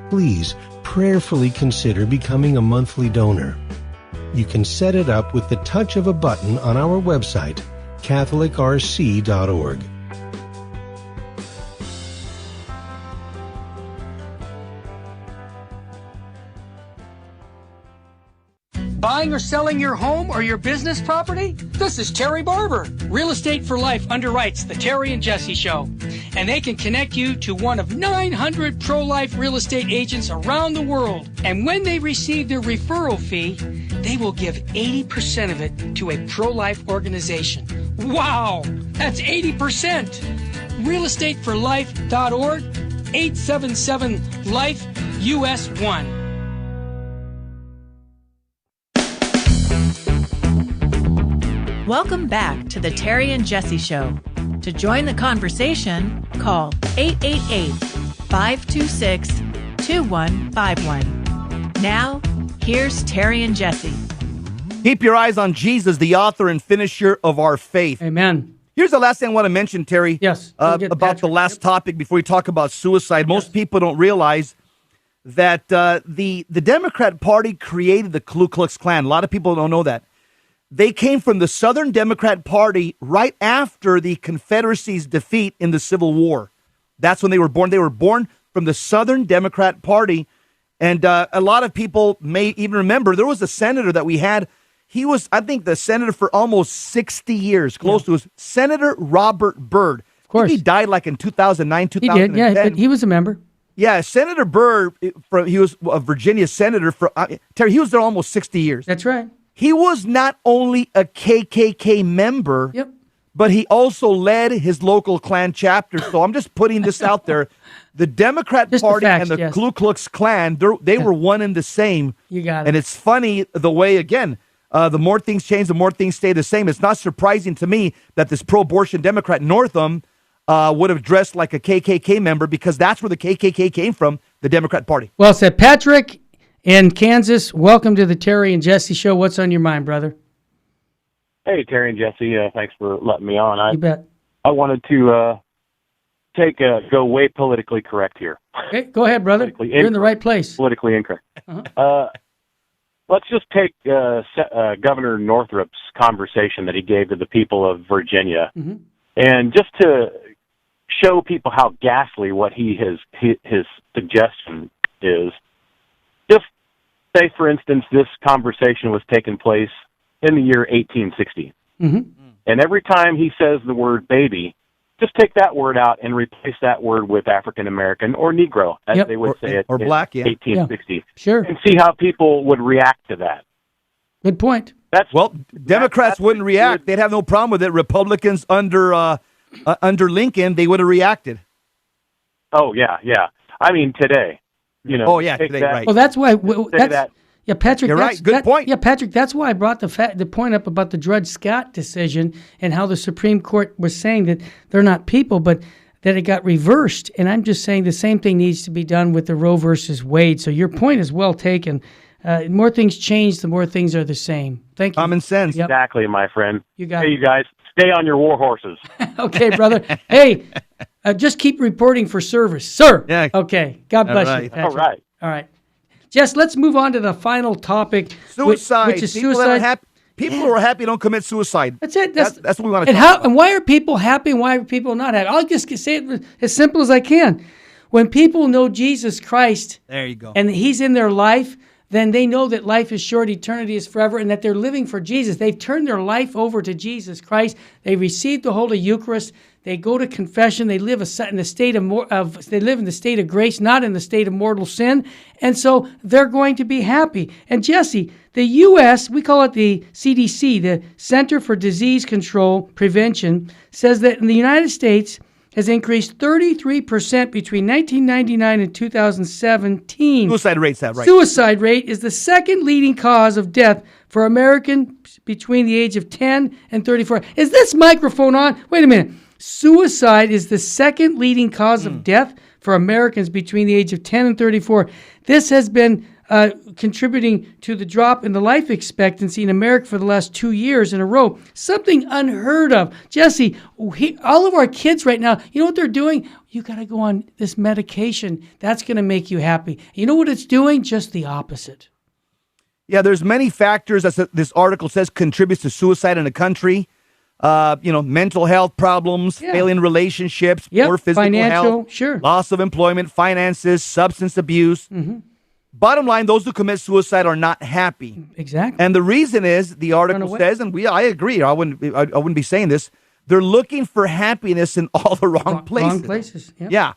Please prayerfully consider becoming a monthly donor. You can set it up with the touch of a button on our website, catholicrc.org. Buying or selling your home or your business property? This is Terry Barber. Real Estate for Life underwrites the Terry and Jesse Show. And they can connect you to one of 900 pro-life real estate agents around the world. And when they receive their referral fee, they will give 80% of it to a pro-life organization. Wow! That's 80%! realestateforlife.org, 877-LIFE-US1. Welcome back to the Terry and Jesse Show. To join the conversation, call 888-526-2151. Now, here's Terry and Jesse. Keep your eyes on Jesus, the author and finisher of our faith. Amen. Here's the last thing I want to mention, Terry. Yes. About the last topic before we talk about suicide. Most people don't realize that the Democrat Party created the Ku Klux Klan. A lot of people don't know that. They came from the Southern Democrat Party right after the Confederacy's defeat in the Civil War. That's when they were born. They were born from the Southern Democrat Party. And a lot of people may even remember there was a senator that we had. He was, I think, the senator for almost 60 years, close to us. Senator Robert Byrd. Of course. He died like in 2009, 2010. He did, yeah, but he was a member. Yeah, Senator Byrd, he was a Virginia senator for, Terry, he was there almost 60 years. That's right. He was not only a KKK member, but he also led his local Klan chapter. So I'm just putting this out there. The Democrat Party and the Ku Klux Klan, they were one and the same. You got it. And it's funny the way, again, the more things change, the more things stay the same. It's not surprising to me that this pro-abortion Democrat Northan would have dressed like a KKK member, because that's where the KKK came from, the Democrat Party. Well said. Patrick in Kansas, welcome to the Terry and Jesse Show. What's on your mind, brother? Hey, Terry and Jesse, thanks for letting me on. You bet. I wanted to go way politically correct here. Okay, go ahead, brother. You're in the right place. Politically incorrect. Let's just take Governor Northrop's conversation that he gave to the people of Virginia, and just to show people how ghastly what his suggestion is. Just say, for instance, this conversation was taking place in the year 1860. And every time he says the word baby, just take that word out and replace that word with African American or Negro, as they would say it, or black, in 1860. Yeah. Sure. And see how people would react to that. Good point. Democrats wouldn't react. They'd have no problem with it. Republicans under Lincoln, they would have reacted. Oh, yeah. I mean, today. You know, today, right. Well, that's why. Yeah, Patrick. You're right. Good point. Yeah, Patrick. That's why I brought the point up about the Dred Scott decision and how the Supreme Court was saying that they're not people, but that it got reversed. And I'm just saying the same thing needs to be done with the Roe versus Wade. So your point is well taken. The more things change, the more things are the same. Thank you. Common sense. Yep. Exactly, my friend. You got it. Hey, you guys, stay on your war horses. Okay, brother. Hey, just keep reporting for service, sir. Yeah. Okay. God bless you, Patrick. All right. Jess, let's move on to the final topic. Suicide. Which is suicide. People who are happy don't commit suicide. That's it. That's what we want to talk about. And why are people happy and why are people not happy? I'll just say it as simple as I can. When people know Jesus Christ, there you go, and He's in their life, then they know that life is short, eternity is forever, and that they're living for Jesus. They've turned their life over to Jesus Christ. They received the Holy Eucharist. They go to confession. They live in the state of grace, not in the state of mortal sin, and so they're going to be happy. And Jesse, the U.S., we call it the CDC, the Center for Disease Control Prevention, says that in the United States has increased 33% between 1999 and 2017. Suicide rate's that right? Suicide rate is the second leading cause of death for Americans between the age of 10 and 34. Is this microphone on? Wait a minute. Suicide is the second leading cause of death for Americans between the age of 10 and 34. This has been contributing to the drop in the life expectancy in America for the last 2 years in a row. Something unheard of. Jesse, all of our kids right now, you know what they're doing? You got to go on this medication. That's going to make you happy. You know what it's doing? Just the opposite. Yeah, there's many factors, as this article says, contributes to suicide in the country. Mental health problems, failing relationships, poor physical financial, health, loss of employment, finances, substance abuse. bottom line, those who commit suicide are not happy. Exactly. And the reason is, the article says, and I agree, I wouldn't be saying this, they're looking for happiness in all the wrong places. Wrong places, Yeah.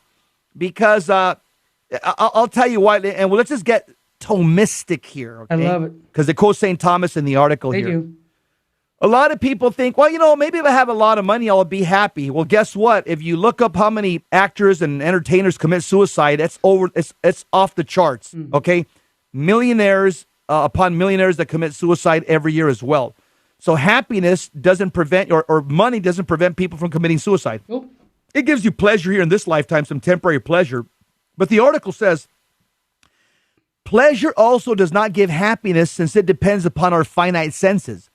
Because I'll tell you why, and let's just get Thomistic here. Okay? I love it. Because they quote St. Thomas in the article They here. do. A lot of people think, well, maybe if I have a lot of money, I'll be happy. Well, guess what? If you look up how many actors and entertainers commit suicide, it's off the charts. Okay, millionaires upon millionaires that commit suicide every year as well. So happiness doesn't prevent, or money doesn't prevent people from committing suicide. Nope. It gives you pleasure here in this lifetime, some temporary pleasure. But the article says, pleasure also does not give happiness, since it depends upon our finite senses.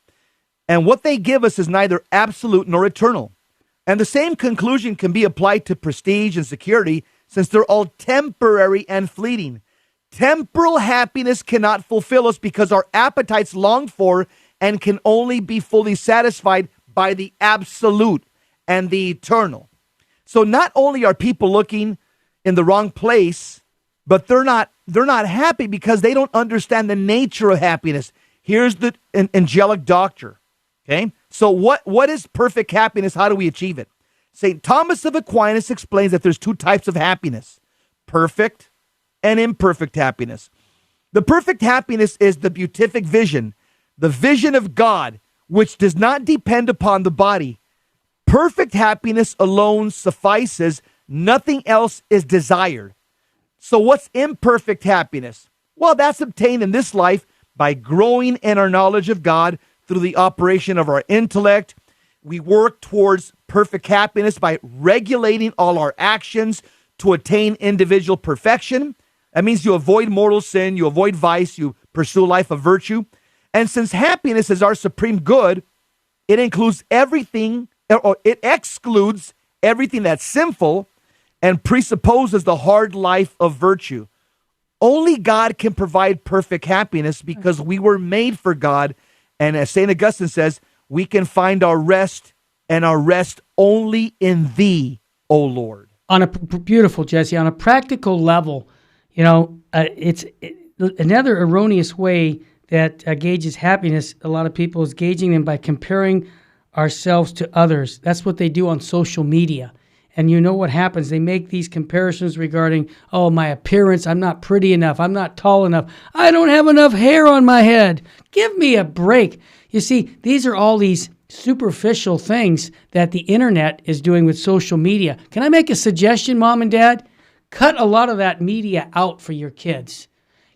And what they give us is neither absolute nor eternal. And the same conclusion can be applied to prestige and security, since they're all temporary and fleeting. Temporal happiness cannot fulfill us because our appetites long for and can only be fully satisfied by the absolute and the eternal. So not only are people looking in the wrong place, but they're not happy because they don't understand the nature of happiness. Here's the angelic doctor. Okay, so what is perfect happiness? How do we achieve it? St. Thomas of Aquinas explains that there's two types of happiness: perfect and imperfect happiness. The perfect happiness is the beatific vision, the vision of God, which does not depend upon the body. Perfect happiness alone suffices. Nothing else is desired. So what's imperfect happiness? Well, that's obtained in this life by growing in our knowledge of God through the operation of our intellect. We work towards perfect happiness by regulating all our actions to attain individual perfection. That means you avoid mortal sin, you avoid vice, you pursue a life of virtue. And since happiness is our supreme good, it includes everything, or it excludes everything that's sinful and presupposes the hard life of virtue. Only God can provide perfect happiness because we were made for God. And as St. Augustine says, we can find our rest, and our rest only in thee, O Lord. On a beautiful, Jesse, on a practical level, it's another erroneous way that gauges happiness. A lot of people is gauging them by comparing ourselves to others. That's what they do on social media. And you know what happens? They make these comparisons regarding, my appearance, I'm not pretty enough, I'm not tall enough, I don't have enough hair on my head. Give me a break. You see, these are all these superficial things that the internet is doing with social media. Can I make a suggestion, Mom and Dad? Cut a lot of that media out for your kids.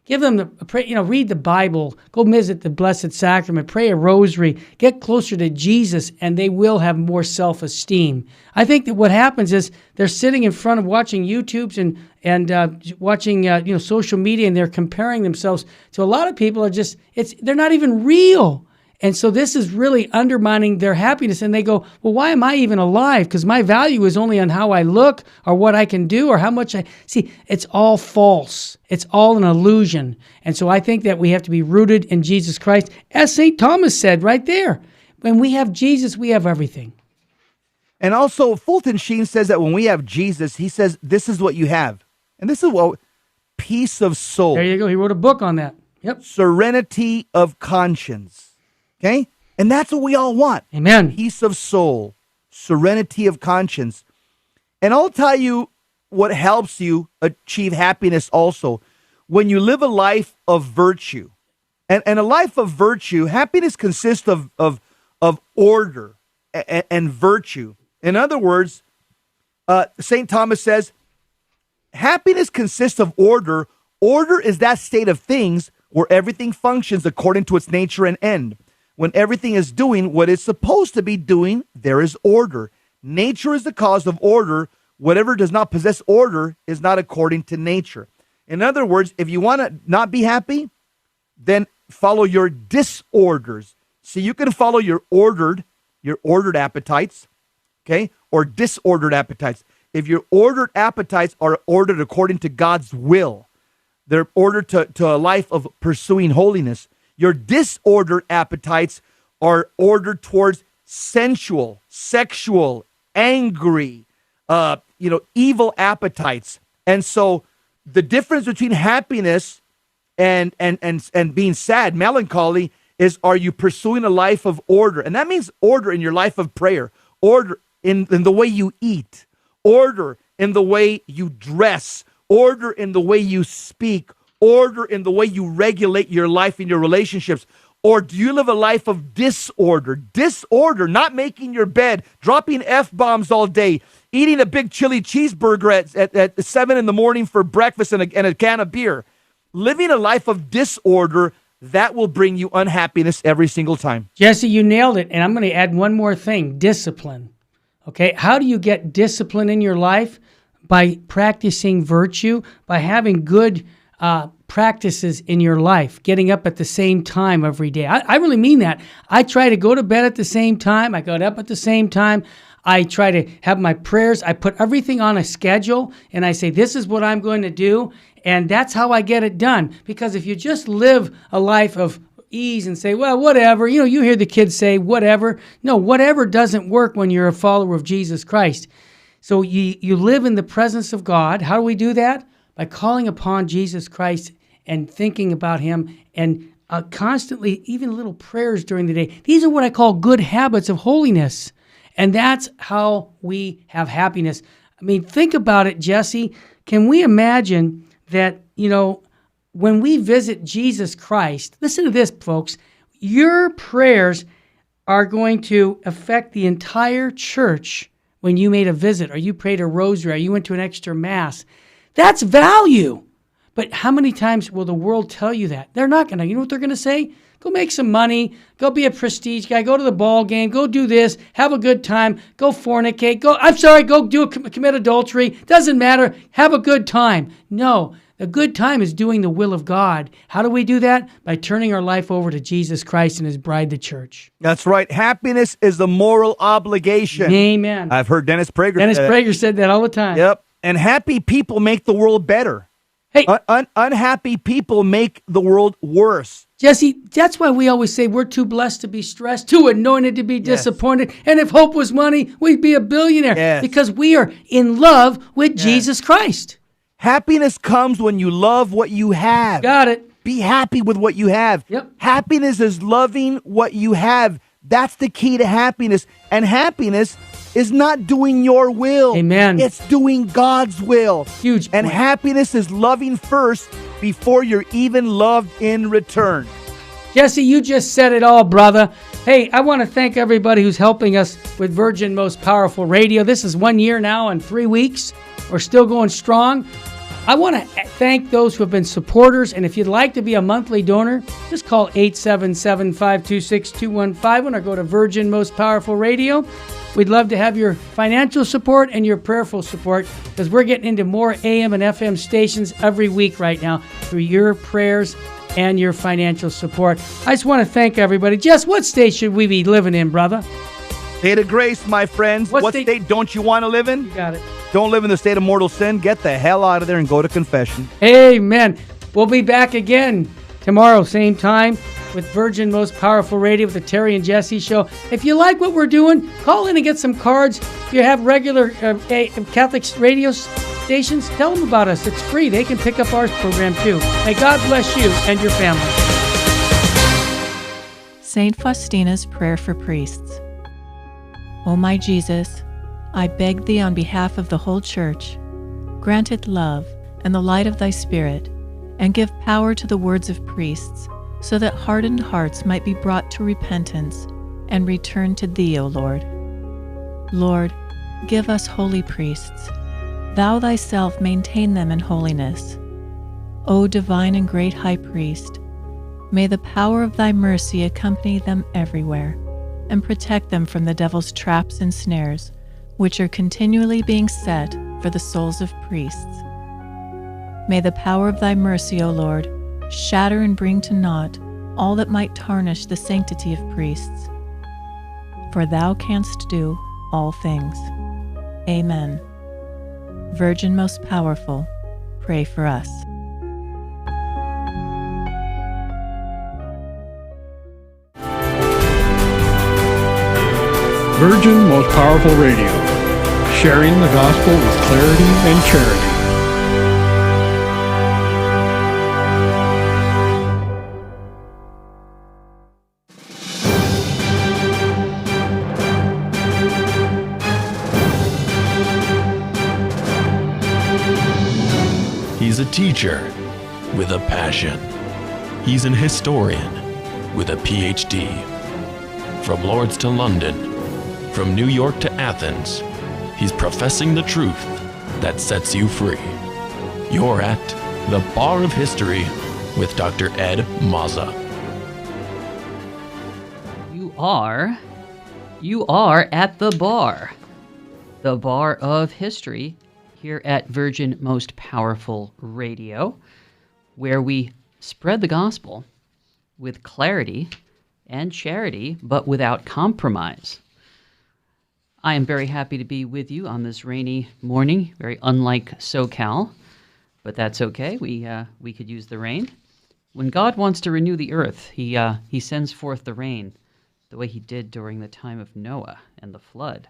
Give them read the Bible, go visit the Blessed Sacrament, pray a rosary, get closer to Jesus, and they will have more self-esteem. I think that what happens is they're sitting in front of watching YouTubes and watching social media, and they're comparing themselves to a lot of people. They're not even real. And so this is really undermining their happiness. And they go, well, why am I even alive? Because my value is only on how I look or what I can do or how much I... See, it's all false. It's all an illusion. And so I think that we have to be rooted in Jesus Christ. As St. Thomas said right there, when we have Jesus, we have everything. And also, Fulton Sheen says that when we have Jesus, he says, this is what you have. And this is what... peace of soul. There you go. He wrote a book on that. Yep. Serenity of conscience. Okay? And that's what we all want. Amen. Peace of soul, serenity of conscience. And I'll tell you what helps you achieve happiness also. When you live a life of virtue. And a life of virtue, happiness consists of order and virtue. In other words, St. Thomas says, happiness consists of order. Order is that state of things where everything functions according to its nature and end. When everything is doing what it's supposed to be doing, there is order. Nature is the cause of order. Whatever does not possess order is not according to nature. In other words, if you want to not be happy, then follow your disorders. So you can follow your ordered appetites, okay, or disordered appetites. If your ordered appetites are ordered according to God's will, they're ordered to a life of pursuing holiness. Your disordered appetites are ordered towards sensual, sexual, angry, evil appetites. And so the difference between happiness and being sad, melancholy, is are you pursuing a life of order? And that means order in your life of prayer, order in the way you eat, order in the way you dress, order in the way you speak, order in the way you regulate your life and your relationships. Or do you live a life of disorder? Disorder, not making your bed, dropping F-bombs all day, eating a big chili cheeseburger at 7 in the morning for breakfast and a can of beer. Living a life of disorder, that will bring you unhappiness every single time. Jesse, you nailed it. And I'm going to add one more thing, discipline. Okay, how do you get discipline in your life? By practicing virtue, by having good practices in your life, getting up at the same time every day. I really mean that. I try to go to bed at the same time. I got up at the same time. I try to have my prayers. I put everything on a schedule, and I say, this is what I'm going to do, and that's how I get it done. Because if you just live a life of ease and say, well, whatever, you hear the kids say, whatever. No, whatever doesn't work when you're a follower of Jesus Christ. So you live in the presence of God. How do we do that? By calling upon Jesus Christ and thinking about him and constantly, even little prayers during the day. These are what I call good habits of holiness. And that's how we have happiness. I mean, think about it, Jesse. Can we imagine that, when we visit Jesus Christ, listen to this, folks, your prayers are going to affect the entire church when you made a visit, or you prayed a rosary, or you went to an extra mass. That's value. But how many times will the world tell you that? They're not going to. You know what they're going to say? Go make some money. Go be a prestige guy. Go to the ball game. Go do this. Have a good time. Go fornicate. Go commit adultery. Doesn't matter. Have a good time. No, the good time is doing the will of God. How do we do that? By turning our life over to Jesus Christ and his bride, the church. That's right. Happiness is a moral obligation. Amen. I've heard Dennis Prager said that all the time. Yep. And happy people make the world better. Hey, unhappy people make the world worse. Jesse, that's why we always say we're too blessed to be stressed, too anointed to be disappointed. And if hope was money, we'd be a billionaire. Yes. Because we are in love with Jesus Christ. Happiness comes when you love what you have. Got it. Be happy with what you have. Yep. Happiness is loving what you have. That's the key to happiness. And happiness is not doing your will. Amen. It's doing God's will. Huge point. And happiness is loving first before you're even loved in return. Jesse, you just said it all, brother. Hey, I want to thank everybody who's helping us with Virgin Most Powerful Radio. This is 1 year now and 3 weeks. We're still going strong. I want to thank those who have been supporters, and if you'd like to be a monthly donor, just call 877-526-2151 or go to Virgin Most Powerful Radio. We'd love to have your financial support and your prayerful support, because we're getting into more AM and FM stations every week right now through your prayers and your financial support. I just want to thank everybody. Jess, what state should we be living in, brother? State of grace, my friends. What state don't you want to live in? You got it. Don't live in the state of mortal sin. Get the hell out of there and go to confession. Amen. We'll be back again tomorrow, same time, with Virgin Most Powerful Radio with the Terry and Jesse Show. If you like what we're doing, call in and get some cards. If you have regular Catholic radio stations, tell them about us. It's free. They can pick up our program too. May God bless you and your family. Saint Faustina's Prayer for Priests. O my Jesus, I beg thee on behalf of the whole Church, grant it love and the light of thy Spirit, and give power to the words of priests, so that hardened hearts might be brought to repentance and return to thee, O Lord. Lord, give us holy priests. Thou thyself maintain them in holiness. O divine and great High Priest, may the power of thy mercy accompany them everywhere, and protect them from the devil's traps and snares, which are continually being set for the souls of priests. May the power of thy mercy, O Lord, shatter and bring to naught all that might tarnish the sanctity of priests. For thou canst do all things. Amen. Virgin most powerful, pray for us. Virgin Most Powerful Radio, sharing the gospel with clarity and charity. teacher with a passion. He's an historian with a PhD. From Lords to London, from New York to Athens, he's professing the truth that sets you free. You're at the Bar of History with Dr. Ed Mazza. You are at the bar of history here at Virgin Most Powerful Radio, where we spread the gospel with clarity and charity, but without compromise. I am very happy to be with you on this rainy morning, very unlike SoCal, but that's okay. We could use the rain. When God wants to renew the earth, he sends forth the rain, the way he did during the time of Noah and the flood.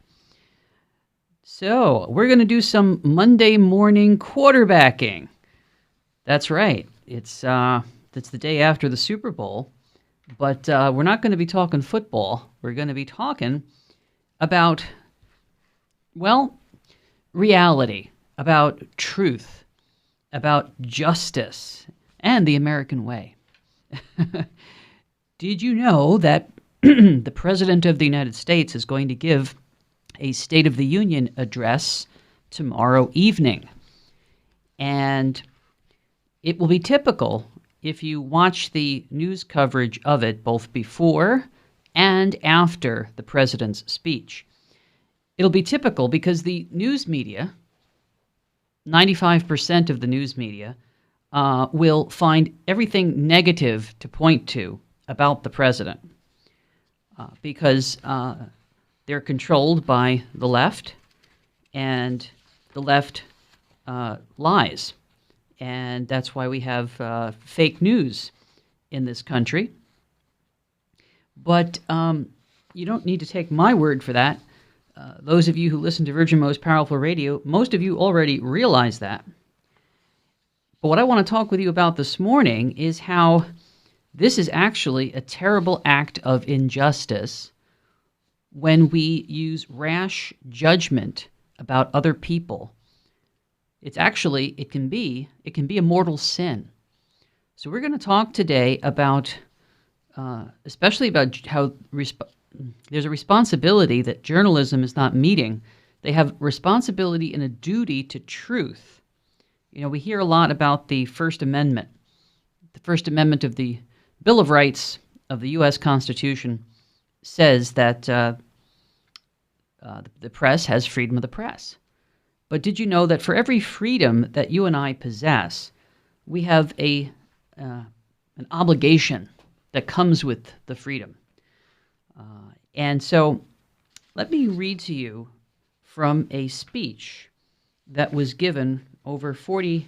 So, we're going to do some Monday morning quarterbacking. That's right. It's the day after the Super Bowl, but we're not going to be talking football. We're going to be talking about, well, reality, about truth, about justice, and the American way. Did you know that the President of the United States is going to give a State of the Union address tomorrow evening? And it will be typical if you watch the news coverage of it both before and after the president's speech. It'll be typical because the news media, 95% of the news media, will find everything negative to point to about the president because they're controlled by the left, and the left lies. And that's why we have fake news in this country. But you don't need to take my word for that. Those of you who listen to Virgin Most Powerful Radio, most of you already realize that. But what I want to talk with you about this morning is how this is actually a terrible act of injustice when we use rash judgment about other people. It can be a mortal sin. So we're going to talk today about, especially about how there's a responsibility that journalism is not meeting. They have responsibility and a duty to truth. You know, we hear a lot about the First Amendment. The First Amendment of the Bill of Rights of the U.S. Constitution says that the press has freedom of the press. But did you know that for every freedom that you and I possess, we have an obligation that comes with the freedom? And so let me read to you from a speech that was given over 40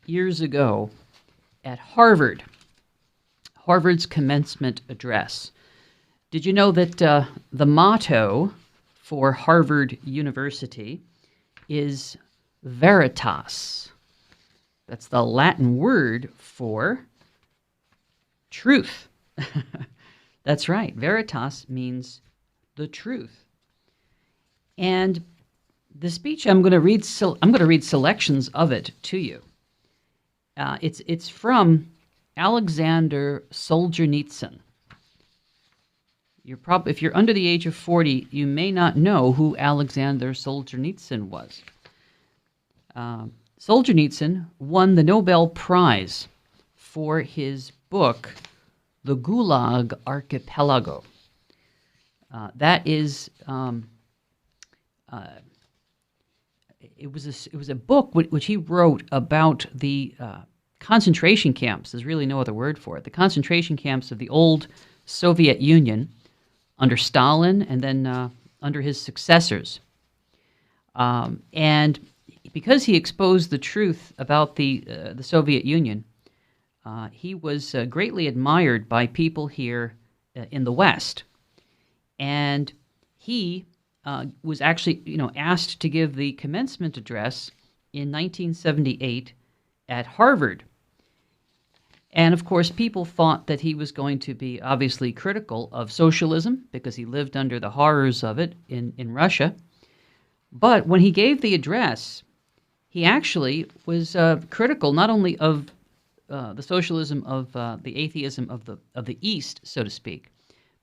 years ago at Harvard, Harvard's commencement address. Did you know that the motto for Harvard University is veritas? That's the Latin word for truth. That's right. Veritas means the truth. And the speech, I'm going to read selections of it to you. It's from Alexander Solzhenitsyn. If you're under the age of 40, you may not know who Alexander Solzhenitsyn was. Solzhenitsyn won the Nobel Prize for his book, The Gulag Archipelago. That is, it was a book which he wrote about the concentration camps. There's really no other word for it. The concentration camps of the old Soviet Union under Stalin and then under his successors. And because he exposed the truth about the Soviet Union, he was greatly admired by people here in the West. And he was actually, asked to give the commencement address in 1978 at Harvard. And of course, people thought that he was going to be obviously critical of socialism because he lived under the horrors of it in Russia. But when he gave the address, he actually was critical not only of the socialism of the atheism of the East, so to speak,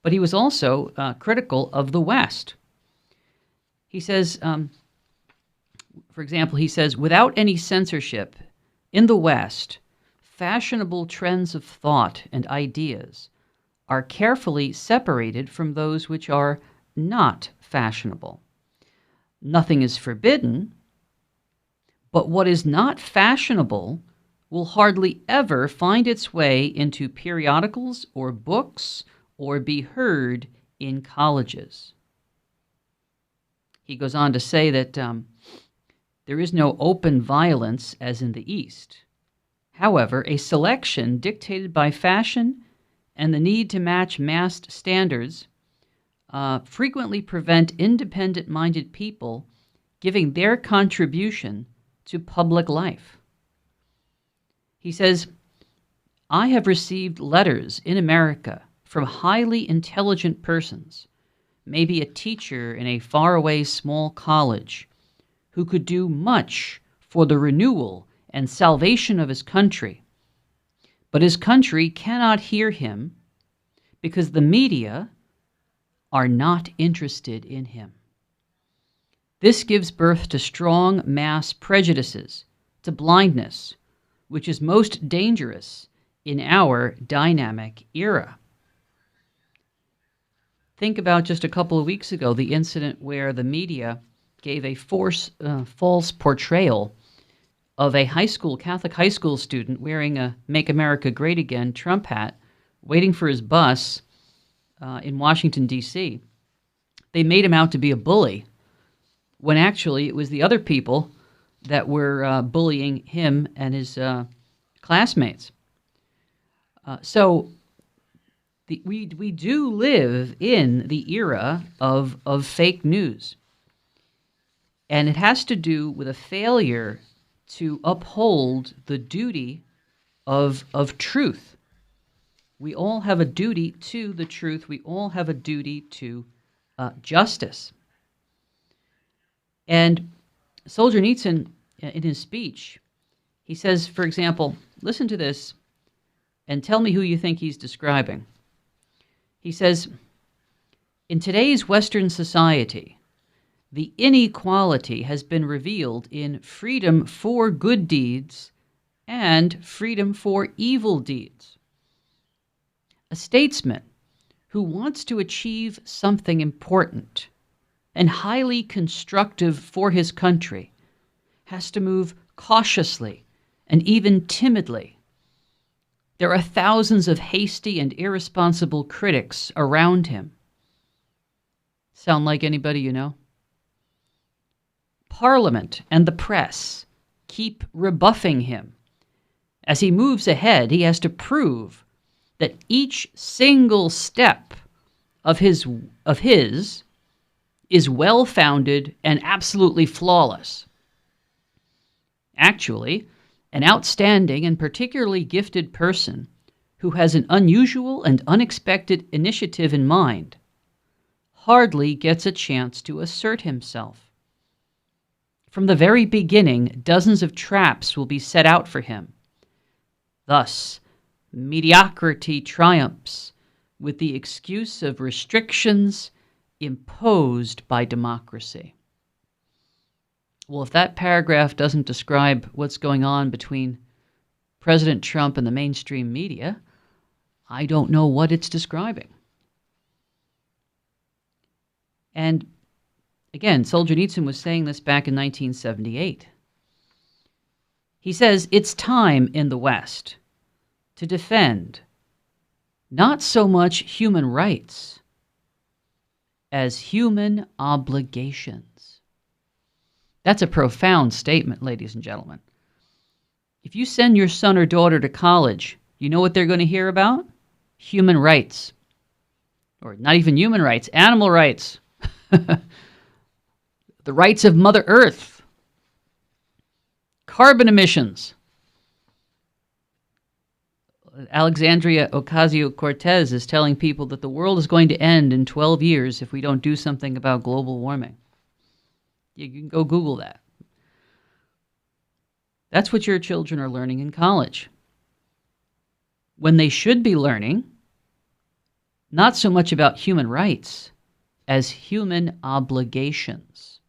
but he was also critical of the West. He says, for example, he says, without any censorship, in the West, fashionable trends of thought and ideas are carefully separated from those which are not fashionable. Nothing is forbidden, but what is not fashionable will hardly ever find its way into periodicals or books or be heard in colleges. He goes on to say that there is no open violence as in the East. However, a selection dictated by fashion and the need to match mass standards frequently prevent independent-minded people giving their contribution to public life. He says, I have received letters in America from highly intelligent persons, maybe a teacher in a faraway small college, who could do much for the renewal and salvation of his country. But his country cannot hear him because the media are not interested in him. This gives birth to strong mass prejudices, to blindness, which is most dangerous in our dynamic era. Think about just a couple of weeks ago, the incident where the media gave a false portrayal of a Catholic high school student wearing a Make America Great Again Trump hat, waiting for his bus in Washington, D.C. They made him out to be a bully, when actually it was the other people that were bullying him and his classmates. We do live in the era of fake news. And it has to do with a failure to uphold the duty of truth. We all have a duty to the truth. We all have a duty to justice. And Solzhenitsyn, in his speech, he says, for example, listen to this and tell me who you think he's describing. He says, in today's Western society, the inequality has been revealed in freedom for good deeds and freedom for evil deeds. A statesman who wants to achieve something important and highly constructive for his country has to move cautiously and even timidly. There are thousands of hasty and irresponsible critics around him. Sound like anybody you know? Parliament and the press keep rebuffing him. As he moves ahead, he has to prove that each single step of his is well-founded and absolutely flawless. Actually, an outstanding and particularly gifted person who has an unusual and unexpected initiative in mind hardly gets a chance to assert himself. From the very beginning, dozens of traps will be set out for him. Thus, mediocrity triumphs with the excuse of restrictions imposed by democracy. Well, if that paragraph doesn't describe what's going on between President Trump and the mainstream media, I don't know what it's describing. And again, Solzhenitsyn was saying this back in 1978. He says, it's time in the West to defend not so much human rights as human obligations. That's a profound statement, ladies and gentlemen. If you send your son or daughter to college, you know what they're going to hear about? Human rights. Or not even human rights, animal rights. The rights of Mother Earth. Carbon emissions. Alexandria Ocasio-Cortez is telling people that the world is going to end in 12 years if we don't do something about global warming. You can go Google that. That's what your children are learning in college. When they should be learning not so much about human rights as human obligations.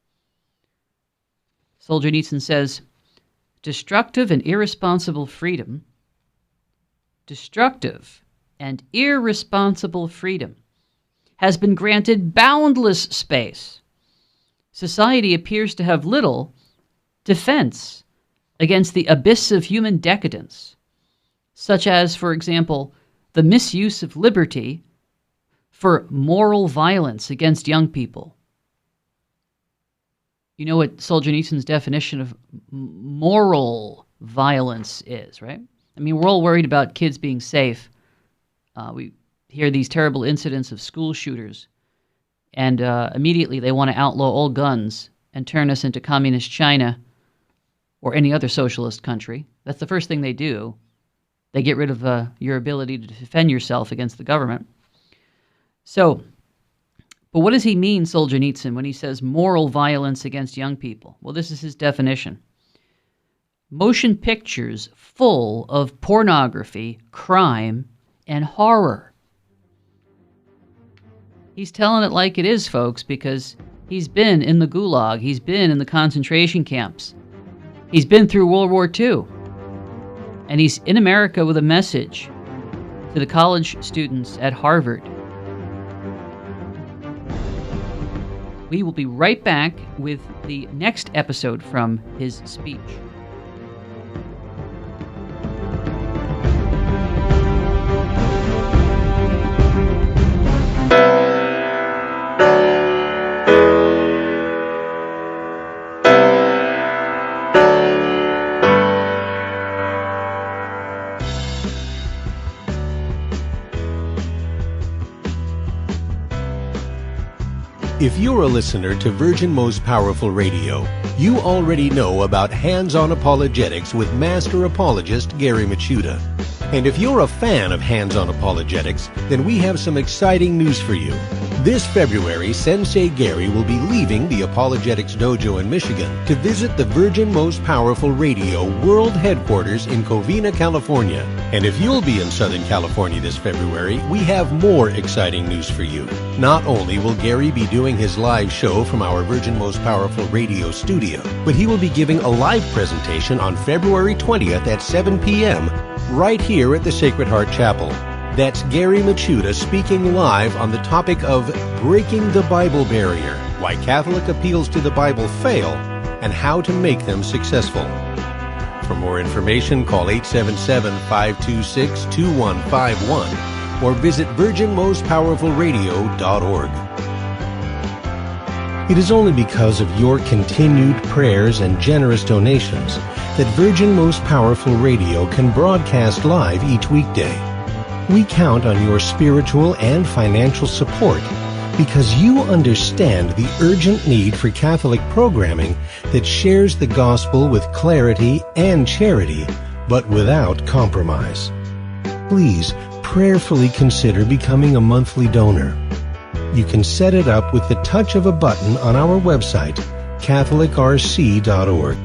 Solzhenitsyn says, destructive and irresponsible freedom has been granted boundless space. Society appears to have little defense against the abyss of human decadence, such as, for example, the misuse of liberty for moral violence against young people. You know what Solzhenitsyn's definition of moral violence is, right? I mean, we're all worried about kids being safe. We hear these terrible incidents of school shooters, and immediately they want to outlaw all guns and turn us into communist China or any other socialist country. That's the first thing they do. They get rid of your ability to defend yourself against the government. So, but what does he mean, Solzhenitsyn, when he says moral violence against young people? Well, this is his definition. Motion pictures full of pornography, crime, and horror. He's telling it like it is, folks, because he's been in the Gulag. He's been in the concentration camps. He's been through World War II. And he's in America with a message to the college students at Harvard. We will be right back with the next episode from his speech. If you're a listener to Virgin Most Powerful Radio, you already know about Hands-On Apologetics with Master Apologist Gary Machuda. And if you're a fan of Hands-On Apologetics, then we have some exciting news for you. This February, Sensei Gary will be leaving the Apologetics Dojo in Michigan to visit the Virgin Most Powerful Radio World Headquarters in Covina, California. And if you'll be in Southern California this February, we have more exciting news for you. Not only will Gary be doing his live show from our Virgin Most Powerful Radio studio, but he will be giving a live presentation on February 20th at 7 p.m. right here at the Sacred Heart Chapel. That's Gary Machuda speaking live on the topic of Breaking the Bible Barrier, Why Catholic Appeals to the Bible Fail, and How to Make Them Successful. For more information, call 877-526-2151 or visit virginmostpowerfulradio.org. It is only because of your continued prayers and generous donations that Virgin Most Powerful Radio can broadcast live each weekday. We count on your spiritual and financial support because you understand the urgent need for Catholic programming that shares the gospel with clarity and charity, but without compromise. Please prayerfully consider becoming a monthly donor. You can set it up with the touch of a button on our website, catholicrc.org.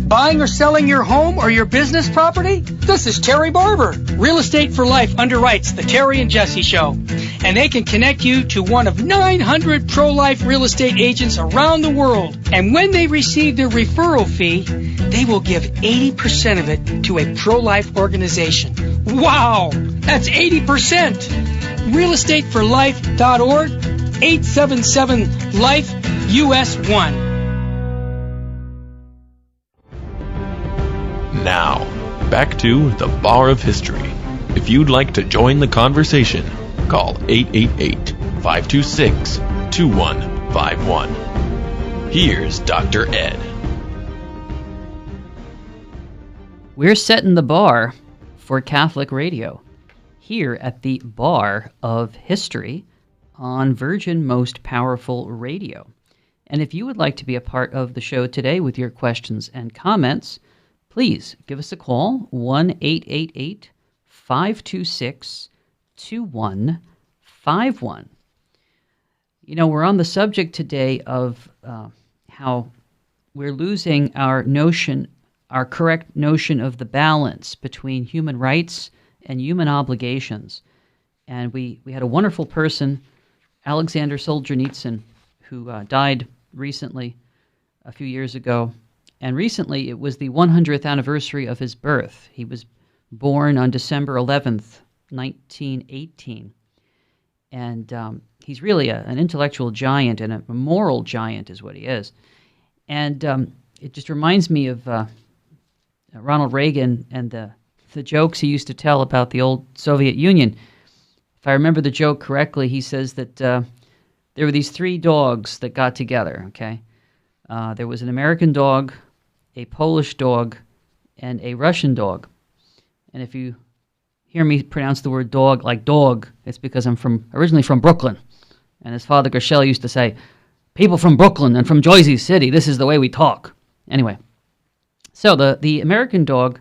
Buying or selling your home or your business property? This is Terry Barber. Real Estate for Life underwrites the Terry and Jesse Show. And they can connect you to one of 900 pro-life real estate agents around the world. And when they receive their referral fee, they will give 80% of it to a pro-life organization. Wow! That's 80%! realestateforlife.org, 877-LIFE-US1. Now, back to the Bar of History. If you'd like to join the conversation, call 888-526-2151. Here's Dr. Ed. We're setting the bar for Catholic radio here at the Bar of History on Virgin Most Powerful Radio. And if you would like to be a part of the show today with your questions and comments, please give us a call, 1-888-526-2151. 888-848-5851. You know, we're on the subject today of how we're losing our correct notion of the balance between human rights and human obligations. And we had a wonderful person, Alexander Solzhenitsyn, who died recently, a few years ago. And recently it was the 100th anniversary of his birth. He was born on December 11th, 1918. And he's really an intellectual giant and a moral giant is what he is. And it just reminds me of Ronald Reagan and the jokes he used to tell about the old Soviet Union. If I remember the joke correctly, he says that there were these three dogs that got together, okay? There was an American dog, a Polish dog, and a Russian dog. And if you hear me pronounce the word dog like dog, it's because I'm originally from Brooklyn. And as Father Gershel used to say, people from Brooklyn and from Jersey City, this is the way we talk. Anyway, so the American dog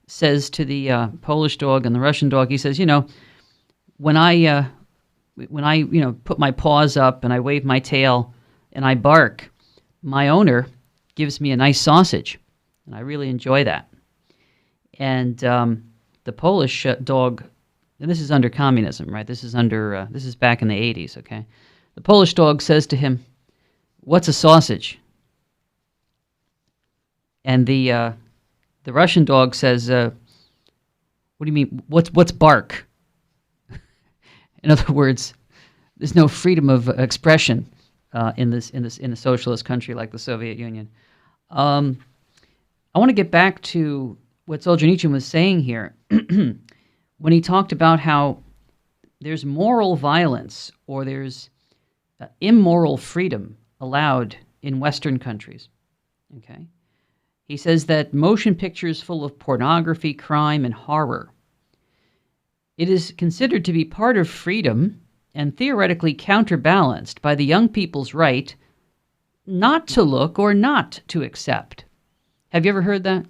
says to the Polish dog and the Russian dog, he says, you know, when I put my paws up and I wave my tail and I bark, my owner gives me a nice sausage, and I really enjoy that. And the Polish dog, and this is under communism, right? This is back in the 80s, okay? The Polish dog says to him, "What's a sausage?" And the Russian dog says, "What do you mean? What's bark?" In other words, there's no freedom of expression in a socialist country like the Soviet Union. I want to get back to what Solzhenitsyn was saying here when he talked about how there's moral violence or there's immoral freedom allowed in Western countries. Okay, he says that motion pictures full of pornography, crime, and horror. It is considered to be part of freedom and theoretically counterbalanced by the young people's right not to look or not to accept. Have you ever heard that?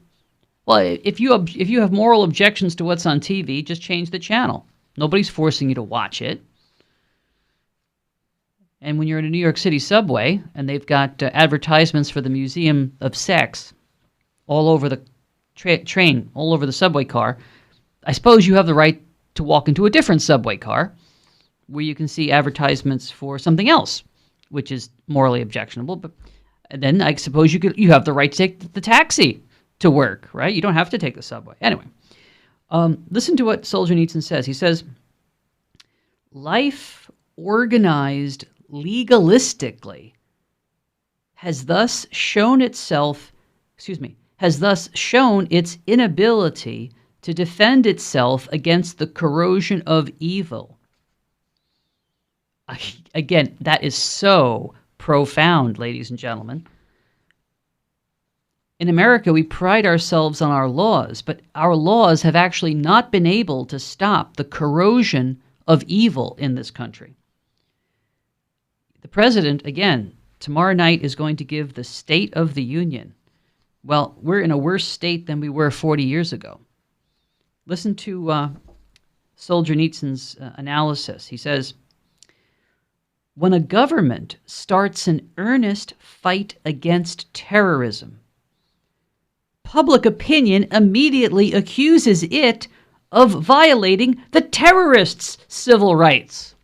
Well, if you have moral objections to what's on TV, just change the channel. Nobody's forcing you to watch it. And when you're in a New York City subway and they've got advertisements for the Museum of Sex all over the train, all over the subway car, I suppose you have the right to walk into a different subway car where you can see advertisements for something else, which is morally objectionable. But then I suppose you have the right to take the taxi to work, right? You don't have to take the subway. Anyway, listen to what Solzhenitsyn says. He says, life organized legalistically has thus shown its inability to defend itself against the corrosion of evil. Again, that is so profound, ladies and gentlemen. In America, we pride ourselves on our laws, but our laws have actually not been able to stop the corrosion of evil in this country. The president, again, tomorrow night is going to give the State of the Union. Well, we're in a worse state than we were 40 years ago. Listen to Solzhenitsyn's analysis. He says, when a government starts an earnest fight against terrorism, public opinion immediately accuses it of violating the terrorists' civil rights.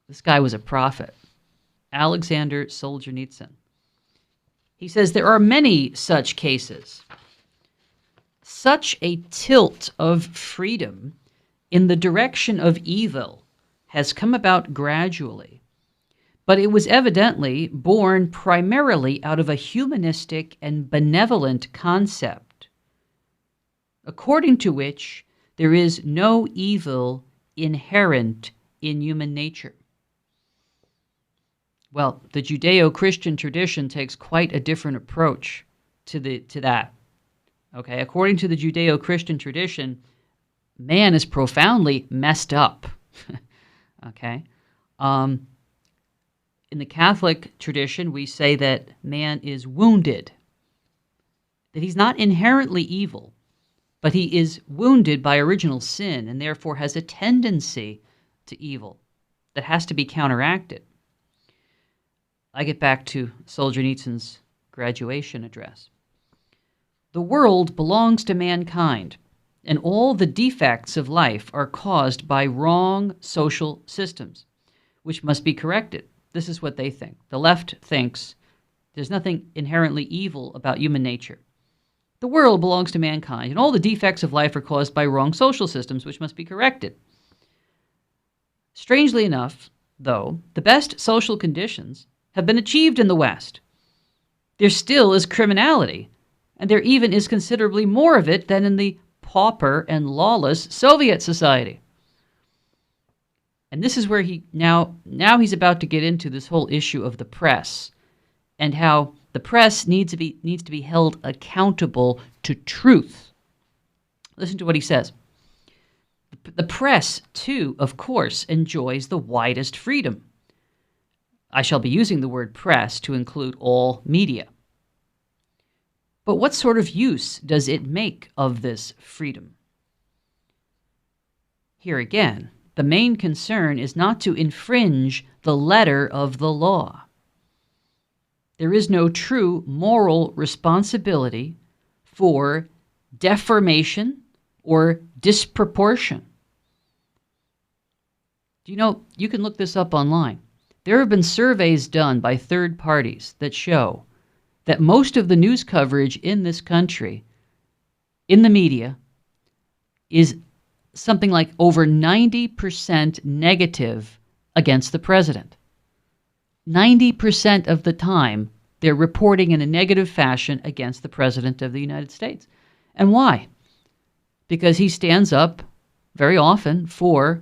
This guy was a prophet, Alexander Solzhenitsyn. He says there are many such cases. Such a tilt of freedom in the direction of evil has come about gradually, but it was evidently born primarily out of a humanistic and benevolent concept, according to which there is no evil inherent in human nature. Well, the Judeo-Christian tradition takes quite a different approach to that. Okay, according to the Judeo-Christian tradition, man is profoundly messed up. Okay, in the Catholic tradition, we say that man is wounded, that he's not inherently evil, but he is wounded by original sin and therefore has a tendency to evil that has to be counteracted. I get back to Solzhenitsyn's graduation address. The world belongs to mankind, and all the defects of life are caused by wrong social systems, which must be corrected. This is what they think. The left thinks there's nothing inherently evil about human nature. The world belongs to mankind, and all the defects of life are caused by wrong social systems, which must be corrected. Strangely enough, though, the best social conditions have been achieved in the West. There still is criminality, and there even is considerably more of it than in the pauper and lawless Soviet society. And this is where now he's about to get into this whole issue of the press and how the press needs to be held accountable to truth. Listen to what he says. The press, too, of course, enjoys the widest freedom. I shall be using the word press to include all media. But what sort of use does it make of this freedom? Here again, the main concern is not to infringe the letter of the law. There is no true moral responsibility for deformation or disproportion. Do you know, you can look this up online. There have been surveys done by third parties that show that most of the news coverage in this country, in the media, is something like over 90% negative against the president. 90% of the time, they're reporting in a negative fashion against the President of the United States. And why? Because he stands up very often for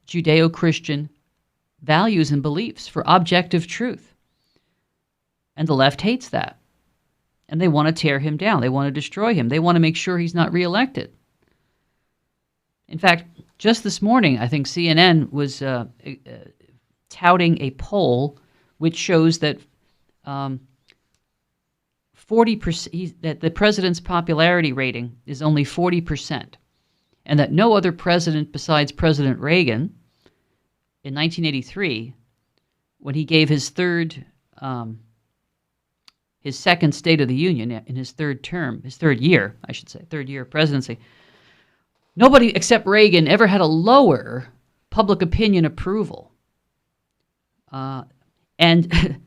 Judeo-Christian values and beliefs, for objective truth. And the left hates that. And they want to tear him down. They want to destroy him. They want to make sure he's not reelected. In fact, just this morning, I think CNN was touting a poll which shows that 40% that the president's popularity rating is only 40%, and that no other president besides President Reagan in 1983, when he gave his second State of the Union in his third year of presidency, nobody except Reagan ever had a lower public opinion approval. And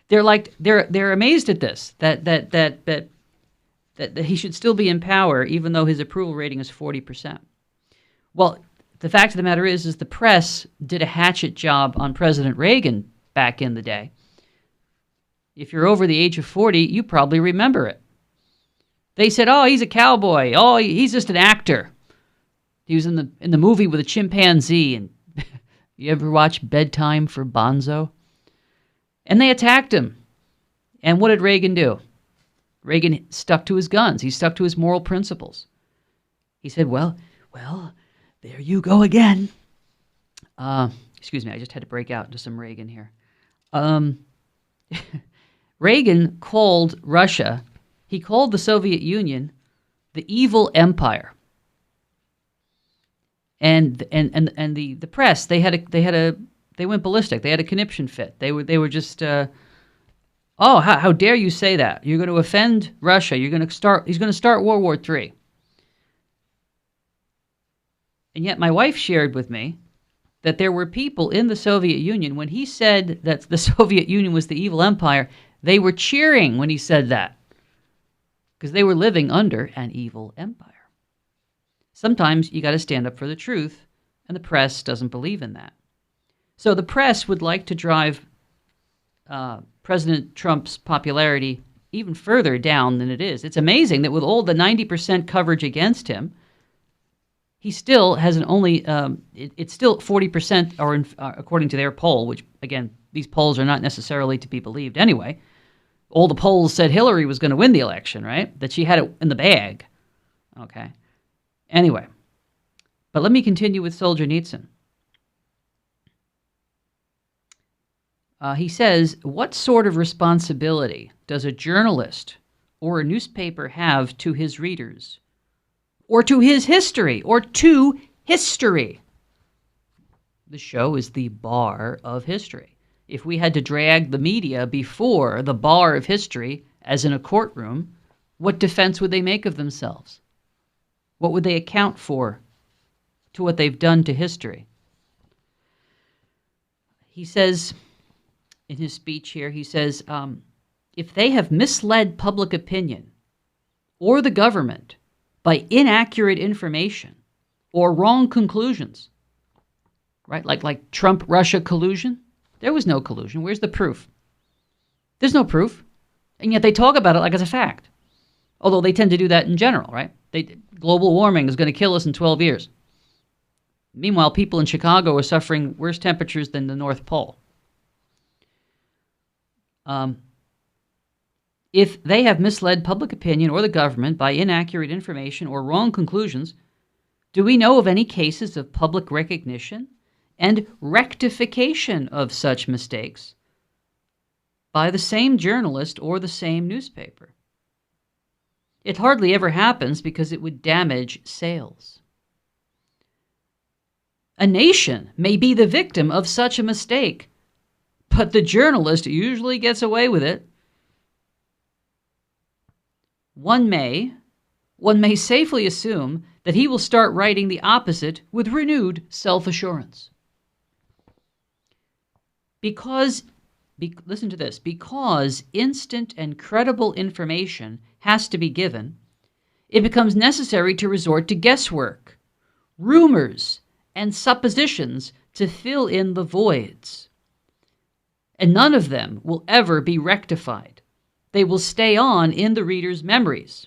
they're amazed at this, that he should still be in power even though his approval rating is 40%. Well, the fact of the matter is the press did a hatchet job on President Reagan back in the day. If you're over the age of 40, you probably remember it. They said, "Oh, he's a cowboy. Oh, he's just an actor. He was in the movie with a chimpanzee." And you ever watch Bedtime for Bonzo? And they attacked him. And what did Reagan do? Reagan stuck to his guns. He stuck to his moral principles. He said, well, there you go again. Excuse me, I just had to break out into some Reagan here. Reagan called Russia, he called the Soviet Union the evil empire. And the press, they went ballistic. They had a conniption fit. They were just, how dare you say that? You're going to offend Russia. He's going to start World War III. And yet my wife shared with me that there were people in the Soviet Union, when he said that the Soviet Union was the evil empire, they were cheering when he said that, because they were living under an evil empire. Sometimes you got to stand up for the truth, and the press doesn't believe in that. So the press would like to drive President Trump's popularity even further down than it is. It's amazing that with all the 90% coverage against him, he still has it's still 40%, or according to their poll, which, again, these polls are not necessarily to be believed anyway. All the polls said Hillary was going to win the election, right? That she had it in the bag. Okay. Anyway, but let me continue with Solzhenitsyn. He says, what sort of responsibility does a journalist or a newspaper have to his readers, or to his history, or to history? The show is the bar of history. If we had to drag the media before the bar of history, as in a courtroom, what defense would they make of themselves? What would they account for to what they've done to history? He says, in his speech here, he says, if they have misled public opinion or the government by inaccurate information or wrong conclusions, right? Like Trump-Russia collusion. There was no collusion. Where's the proof? There's no proof. And yet they talk about it like it's a fact. Although they tend to do that in general, right? Global warming is going to kill us in 12 years. Meanwhile, people in Chicago are suffering worse temperatures than the North Pole. If they have misled public opinion or the government by inaccurate information or wrong conclusions, do we know of any cases of public recognition and rectification of such mistakes by the same journalist or the same newspaper? It hardly ever happens because it would damage sales. A nation may be the victim of such a mistake, but the journalist usually gets away with it. One may safely assume that he will start writing the opposite with renewed self-assurance. Listen to this, because instant and credible information has to be given, it becomes necessary to resort to guesswork, rumors, and suppositions to fill in the voids. And none of them will ever be rectified. They will stay on in the reader's memories,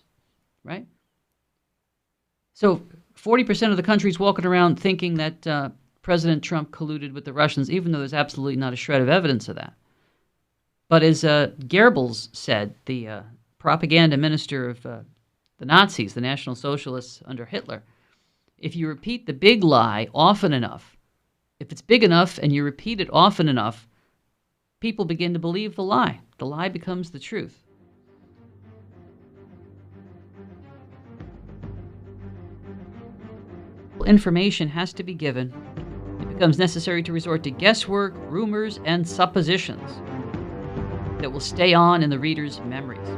right? So 40% of the country's walking around thinking that President Trump colluded with the Russians, even though there's absolutely not a shred of evidence of that. But as Goebbels said, the propaganda minister of the Nazis, the National Socialists under Hitler, if you repeat the big lie often enough, if it's big enough and you repeat it often enough, people begin to believe the lie. The lie becomes the truth. Information has to be given. It becomes necessary to resort to guesswork, rumors, and suppositions that will stay on in the reader's memories.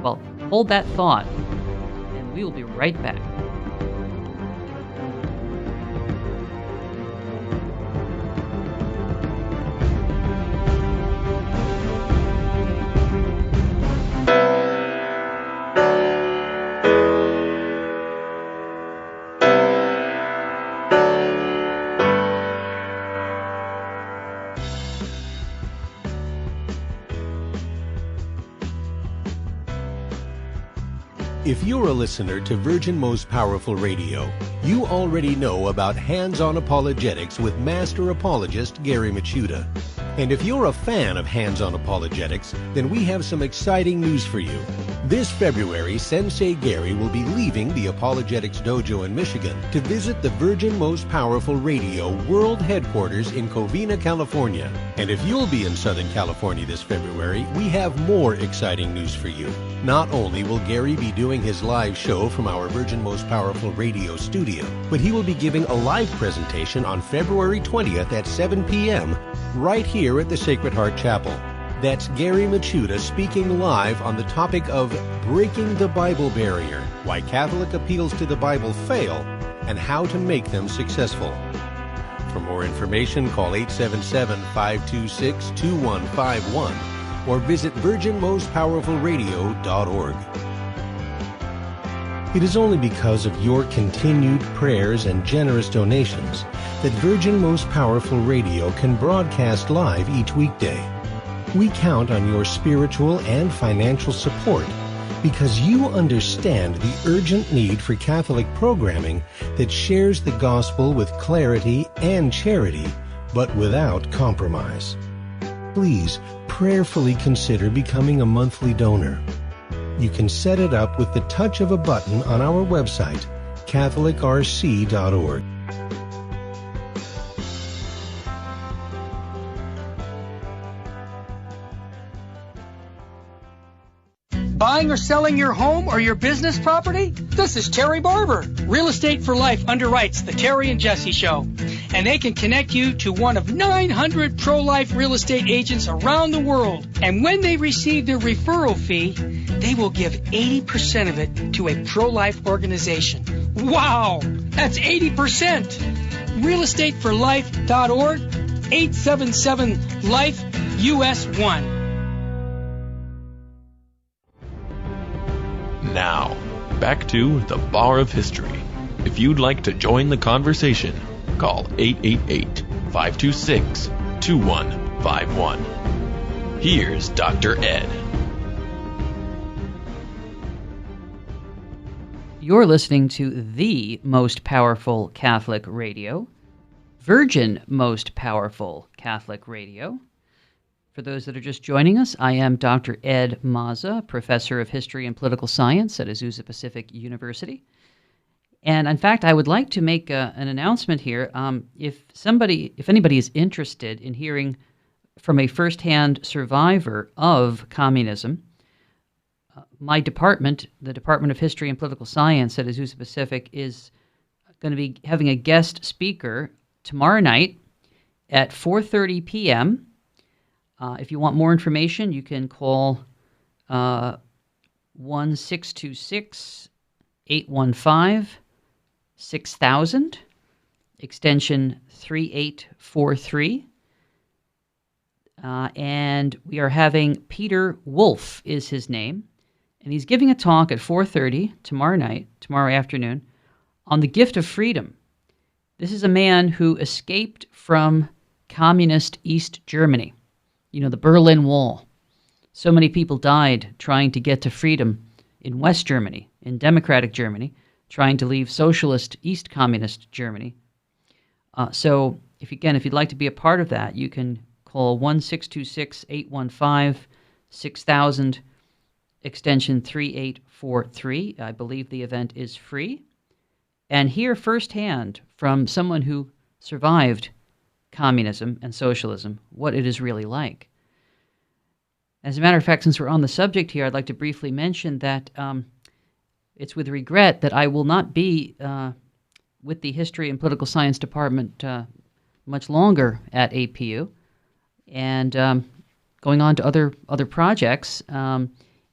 Well, hold that thought, and we will be right back. If you're a listener to Virgin Most Powerful Radio, you already know about Hands-On Apologetics with Master Apologist Gary Machuda. And if you're a fan of Hands-On Apologetics, then we have some exciting news for you. This February, Sensei Gary will be leaving the Apologetics Dojo in Michigan to visit the Virgin Most Powerful Radio World Headquarters in Covina, California. And if you'll be in Southern California this February, we have more exciting news for you. Not only will Gary be doing his live show from our Virgin Most Powerful Radio studio, but he will be giving a live presentation on February 20th at 7 p.m. right here at the Sacred Heart Chapel. That's Gary Machuda speaking live on the topic of Breaking the Bible Barrier, Why Catholic Appeals to the Bible Fail, and How to Make Them Successful. For more information, call 877-526-2151 or visit virginmostpowerfulradio.org. It is only because of your continued prayers and generous donations that Virgin Most Powerful Radio can broadcast live each weekday. We count on your spiritual and financial support because you understand the urgent need for Catholic programming that shares the gospel with clarity and charity, but without compromise. Please prayerfully consider becoming a monthly donor. You can set it up with the touch of a button on our website, catholicrc.org. buying or selling your home or your business property? This is Terry Barber. Real Estate for Life underwrites the Terry and Jesse Show. And they can connect you to one of 900 pro-life real estate agents around the world. And when they receive their referral fee, they will give 80% of it to a pro-life organization. Wow! That's 80%! realestateforlife.org, 877-LIFE-US1. Now, back to the Bar of History. If you'd like to join the conversation, call 888-526-2151. Here's Dr. Ed. You're listening to the most powerful Catholic radio, Virgin Most Powerful Catholic Radio. For those that are just joining us, I am Dr. Ed Mazza, Professor of History and Political Science at Azusa Pacific University. And in fact, I would like to make an announcement here. If anybody is interested in hearing from a firsthand survivor of communism, my department, the Department of History and Political Science at Azusa Pacific, is going to be having a guest speaker tomorrow night at 4:30 p.m. If you want more information, you can call 1-626-815-6000, extension 3843. And we are having Peter Wolf is his name, and he's giving a talk at 4:30 tomorrow afternoon, on the gift of freedom. This is a man who escaped from communist East Germany. You know, the Berlin Wall. So many people died trying to get to freedom in West Germany, in democratic Germany, trying to leave socialist East communist Germany. So, if you'd like to be a part of that, you can call 1-626-815-6000, extension 3843. I believe the event is free. And hear firsthand from someone who survived communism and socialism what it is really like. As a matter of fact, since we're on the subject here, I'd like to briefly mention that it's with regret that I will not be with the History and Political Science Department much longer at APU, and going on to other projects.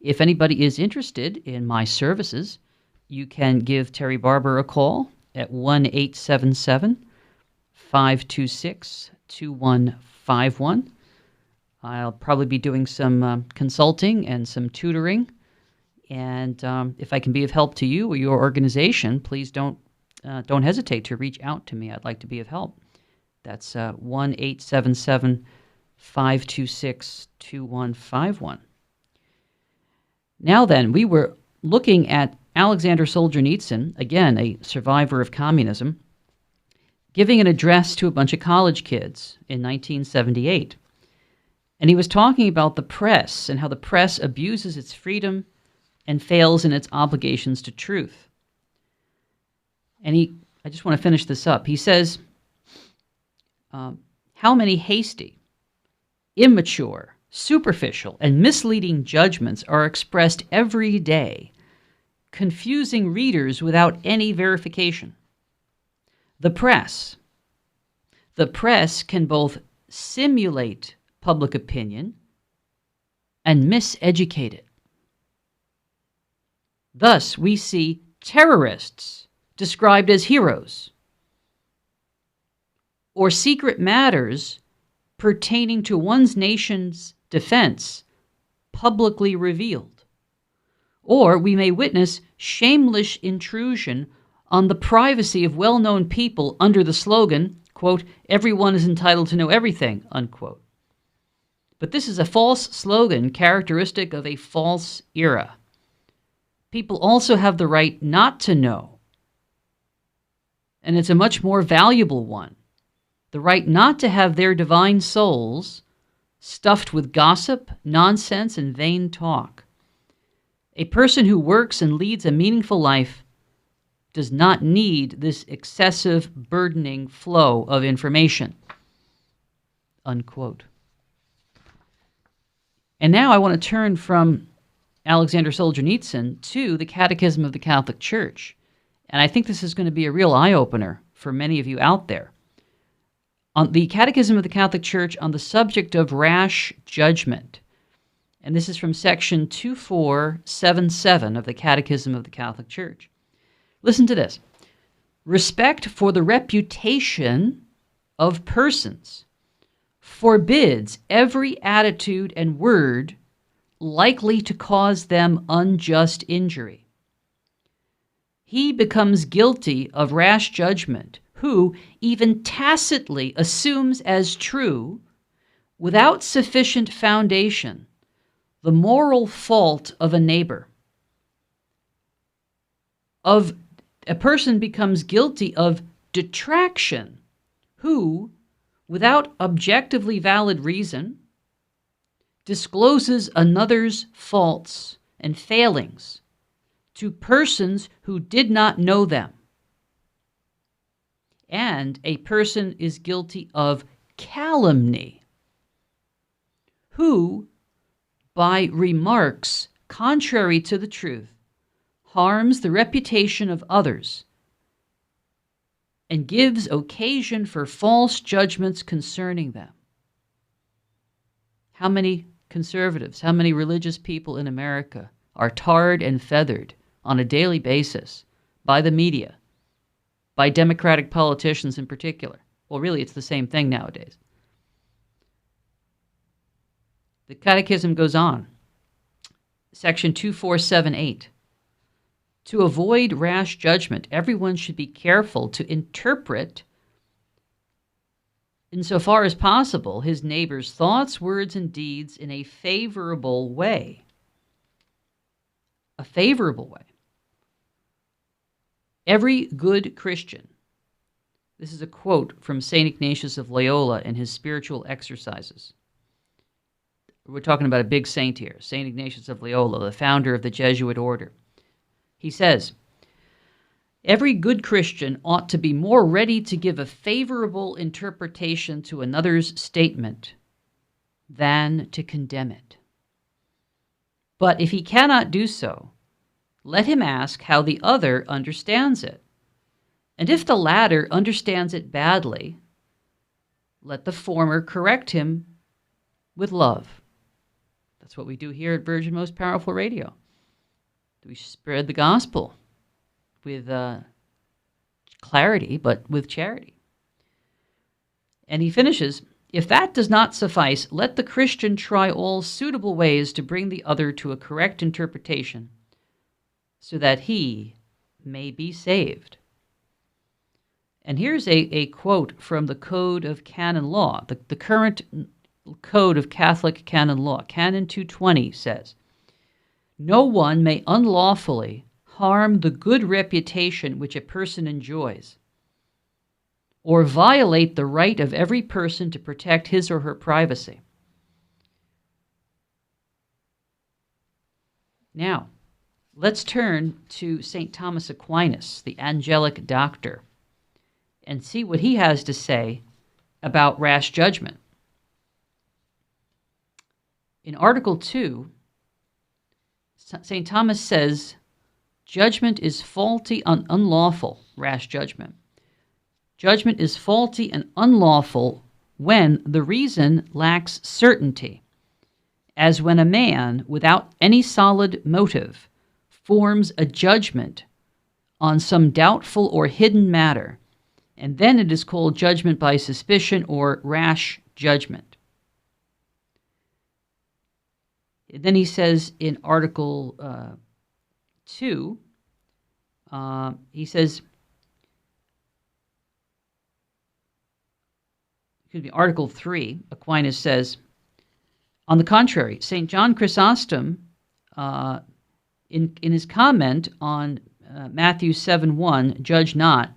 If anybody is interested in my services, you can give Terry Barber a call at 1-877-526-2151. I'll probably be doing some consulting and some tutoring. And if I can be of help to you or your organization, please don't hesitate to reach out to me. I'd like to be of help. That's 1-877-526-2151. Now then, we were looking at Alexander Solzhenitsyn, again, a survivor of communism, giving an address to a bunch of college kids in 1978. And he was talking about the press and how the press abuses its freedom and fails in its obligations to truth. And I just want to finish this up. He says, how many hasty, immature, superficial, and misleading judgments are expressed every day, confusing readers without any verification. The press can both simulate public opinion and miseducate it. Thus, we see terrorists described as heroes, or secret matters pertaining to one's nation's defense publicly revealed. Or we may witness shameless intrusion on the privacy of well-known people under the slogan, quote, "Everyone is entitled to know everything," unquote. But this is a false slogan characteristic of a false era. People also have the right not to know. And it's a much more valuable one. The right not to have their divine souls stuffed with gossip, nonsense, and vain talk. A person who works and leads a meaningful life does not need this excessive, burdening flow of information. Unquote. And now I want to turn from Alexander Solzhenitsyn to the Catechism of the Catholic Church. And I think this is going to be a real eye-opener for many of you out there. On the Catechism of the Catholic Church on the subject of rash judgment. And this is from section 2477 of the Catechism of the Catholic Church. Listen to this. Respect for the reputation of persons forbids every attitude and word likely to cause them unjust injury. He becomes guilty of rash judgment who even tacitly assumes as true, without sufficient foundation, the moral fault of a neighbor. A person becomes guilty of detraction who, without objectively valid reason, discloses another's faults and failings to persons who did not know them. And a person is guilty of calumny who, by remarks contrary to the truth, harms the reputation of others and gives occasion for false judgments concerning them. How many conservatives, how many religious people in America are tarred and feathered on a daily basis by the media, by Democratic politicians in particular? Well, really, it's the same thing nowadays. The Catechism goes on. Section 2478. To avoid rash judgment, everyone should be careful to interpret, insofar as possible, his neighbor's thoughts, words, and deeds in a favorable way. A favorable way. Every good Christian, this is a quote from St. Ignatius of Loyola in his Spiritual Exercises. We're talking about a big saint here, St. Ignatius of Loyola, the founder of the Jesuit order. He says, every good Christian ought to be more ready to give a favorable interpretation to another's statement than to condemn it. But if he cannot do so, let him ask how the other understands it. And if the latter understands it badly, let the former correct him with love. That's what we do here at Virgin Most Powerful Radio. We spread the gospel with clarity, but with charity. And he finishes, if that does not suffice, let the Christian try all suitable ways to bring the other to a correct interpretation, so that he may be saved. And here's a quote from the Code of Canon Law, the current Code of Catholic Canon Law. Canon 220 says, no one may unlawfully harm the good reputation which a person enjoys, or violate the right of every person to protect his or her privacy. Now, let's turn to St. Thomas Aquinas, the angelic doctor, and see what he has to say about rash judgment. In Article 2, St. Thomas says, judgment is faulty and unlawful, rash judgment. Judgment is faulty and unlawful when the reason lacks certainty, as when a man, without any solid motive, forms a judgment on some doubtful or hidden matter, and then it is called judgment by suspicion or rash judgment. Then he says in Article 2, he says, Article 3, Aquinas says, on the contrary, St. John Chrysostom, in his comment on Matthew 7:1, judge not,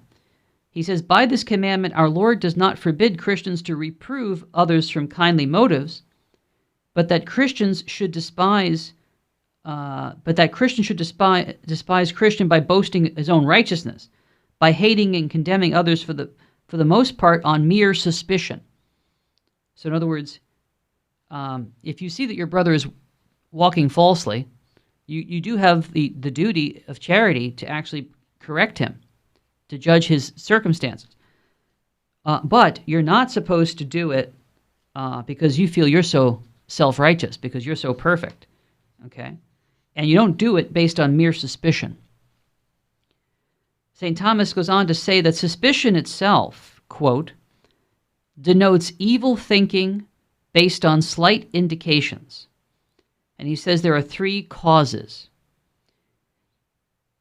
he says, by this commandment our Lord does not forbid Christians to reprove others from kindly motives, but that Christians should despise Christian by boasting his own righteousness, by hating and condemning others for the most part on mere suspicion. So in other words, if you see that your brother is walking falsely, You do have the duty of charity to actually correct him, to judge his circumstances. But you're not supposed to do it because you feel you're so self-righteous, because you're so perfect, okay? And you don't do it based on mere suspicion. St. Thomas goes on to say that suspicion itself, quote, denotes evil thinking based on slight indications. And he says there are three causes.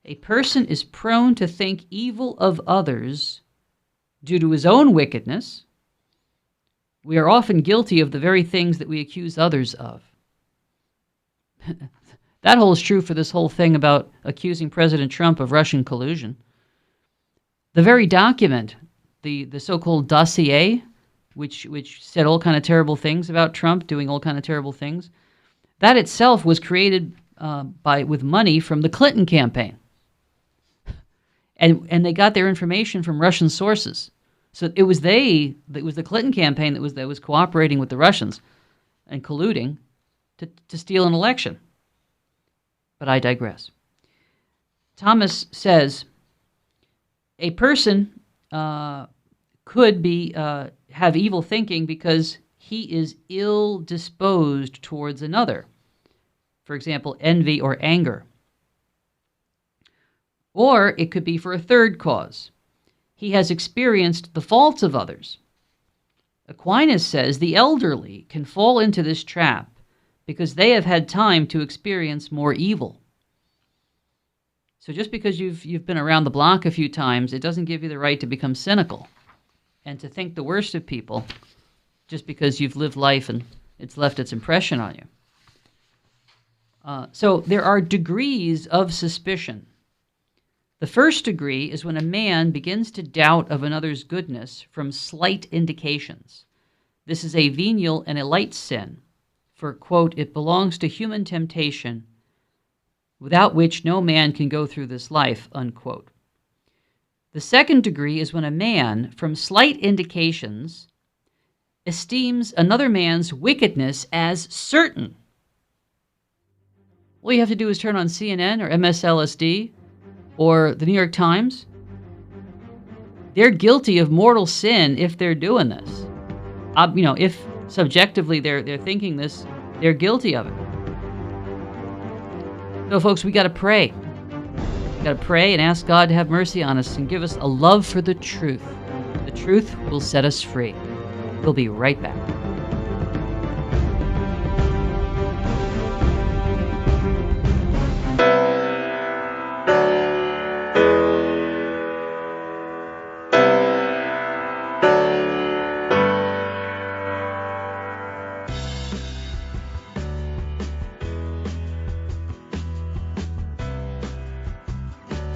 A person is prone to think evil of others due to his own wickedness. We are often guilty of the very things that we accuse others of. That holds true for this whole thing about accusing President Trump of Russian collusion. The very document, the so-called dossier, which said all kind of terrible things about Trump doing all kind of terrible things, that itself was created with money from the Clinton campaign, and they got their information from Russian sources. So it was the Clinton campaign that was cooperating with the Russians and colluding to steal an election. But I digress. Thomas says a person could have evil thinking because he is ill-disposed towards another. For example, envy or anger. Or it could be for a third cause. He has experienced the faults of others. Aquinas says the elderly can fall into this trap because they have had time to experience more evil. So just because you've been around the block a few times, it doesn't give you the right to become cynical and to think the worst of people just because you've lived life and it's left its impression on you. So there are degrees of suspicion. The first degree is when a man begins to doubt of another's goodness from slight indications. This is a venial and a light sin, for, quote, it belongs to human temptation, without which no man can go through this life, unquote. The second degree is when a man, from slight indications, esteems another man's wickedness as certain. All you have to do is turn on CNN or MSLSD or the New York Times. They're guilty of mortal sin if they're doing this. If subjectively they're thinking this, they're guilty of it. So, folks, we got to pray. We got to pray and ask God to have mercy on us and give us a love for the truth. The truth will set us free. We'll be right back.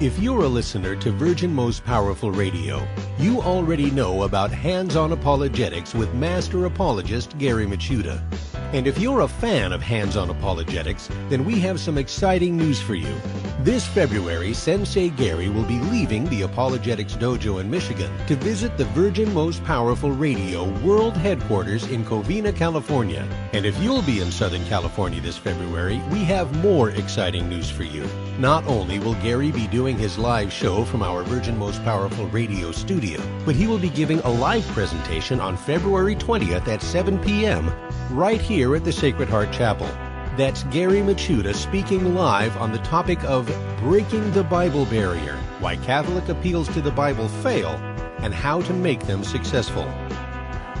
If you're a listener to Virgin Most Powerful Radio, you already know about Hands-On Apologetics with Master Apologist Gary Machuda. And if you're a fan of Hands-On Apologetics, then we have some exciting news for you. This February, Sensei Gary will be leaving the Apologetics Dojo in Michigan to visit the Virgin Most Powerful Radio World Headquarters in Covina, California. And if you'll be in Southern California this February, we have more exciting news for you. Not only will Gary be doing his live show from our Virgin Most Powerful Radio studio, but he will be giving a live presentation on February 20th at 7 p.m. right here at the Sacred Heart Chapel. That's Gary Machuda speaking live on the topic of Breaking the Bible Barrier, Why Catholic Appeals to the Bible Fail, and How to Make Them Successful.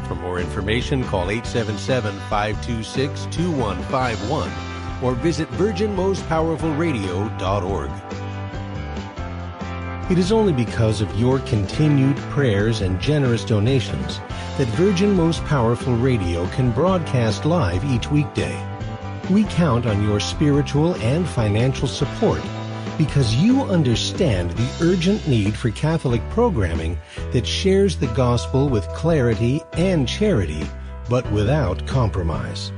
For more information, call 877-526-2151 or visit virginmostpowerfulradio.org. It is only because of your continued prayers and generous donations that Virgin Most Powerful Radio can broadcast live each weekday. We count on your spiritual and financial support because you understand the urgent need for Catholic programming that shares the gospel with clarity and charity, but without compromise.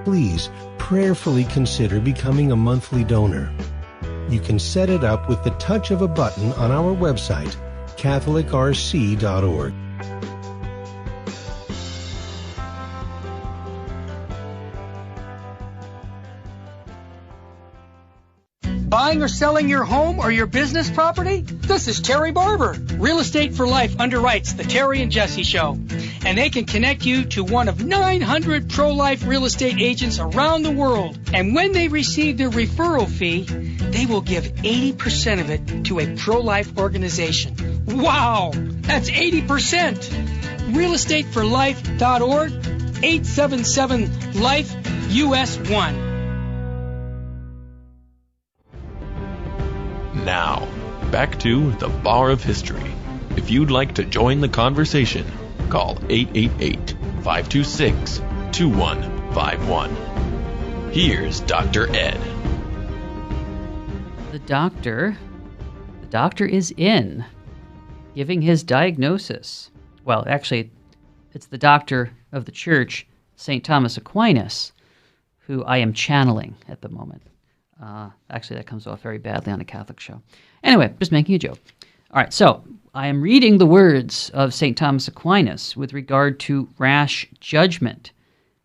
Please prayerfully consider becoming a monthly donor. You can set it up with the touch of a button on our website, catholicrc.org. Buying or selling your home or your business property? This is Terry Barber. Real Estate for Life underwrites the Terry and Jesse Show. And they can connect you to one of 900 pro-life real estate agents around the world. And when they receive their referral fee, they will give 80% of it to a pro-life organization. Wow! That's 80%! realestateforlife.org, 877-LIFE-US1. Now, back to the Bar of History. If you'd like to join the conversation, call 888-526-2151. Here's Dr. Ed. The doctor is in, giving his diagnosis. Well, actually, it's the doctor of the church, St. Thomas Aquinas, who I am channeling at the moment. Actually, that comes off very badly on a Catholic show. Anyway, just making a joke. All right, so I am reading the words of St. Thomas Aquinas with regard to rash judgment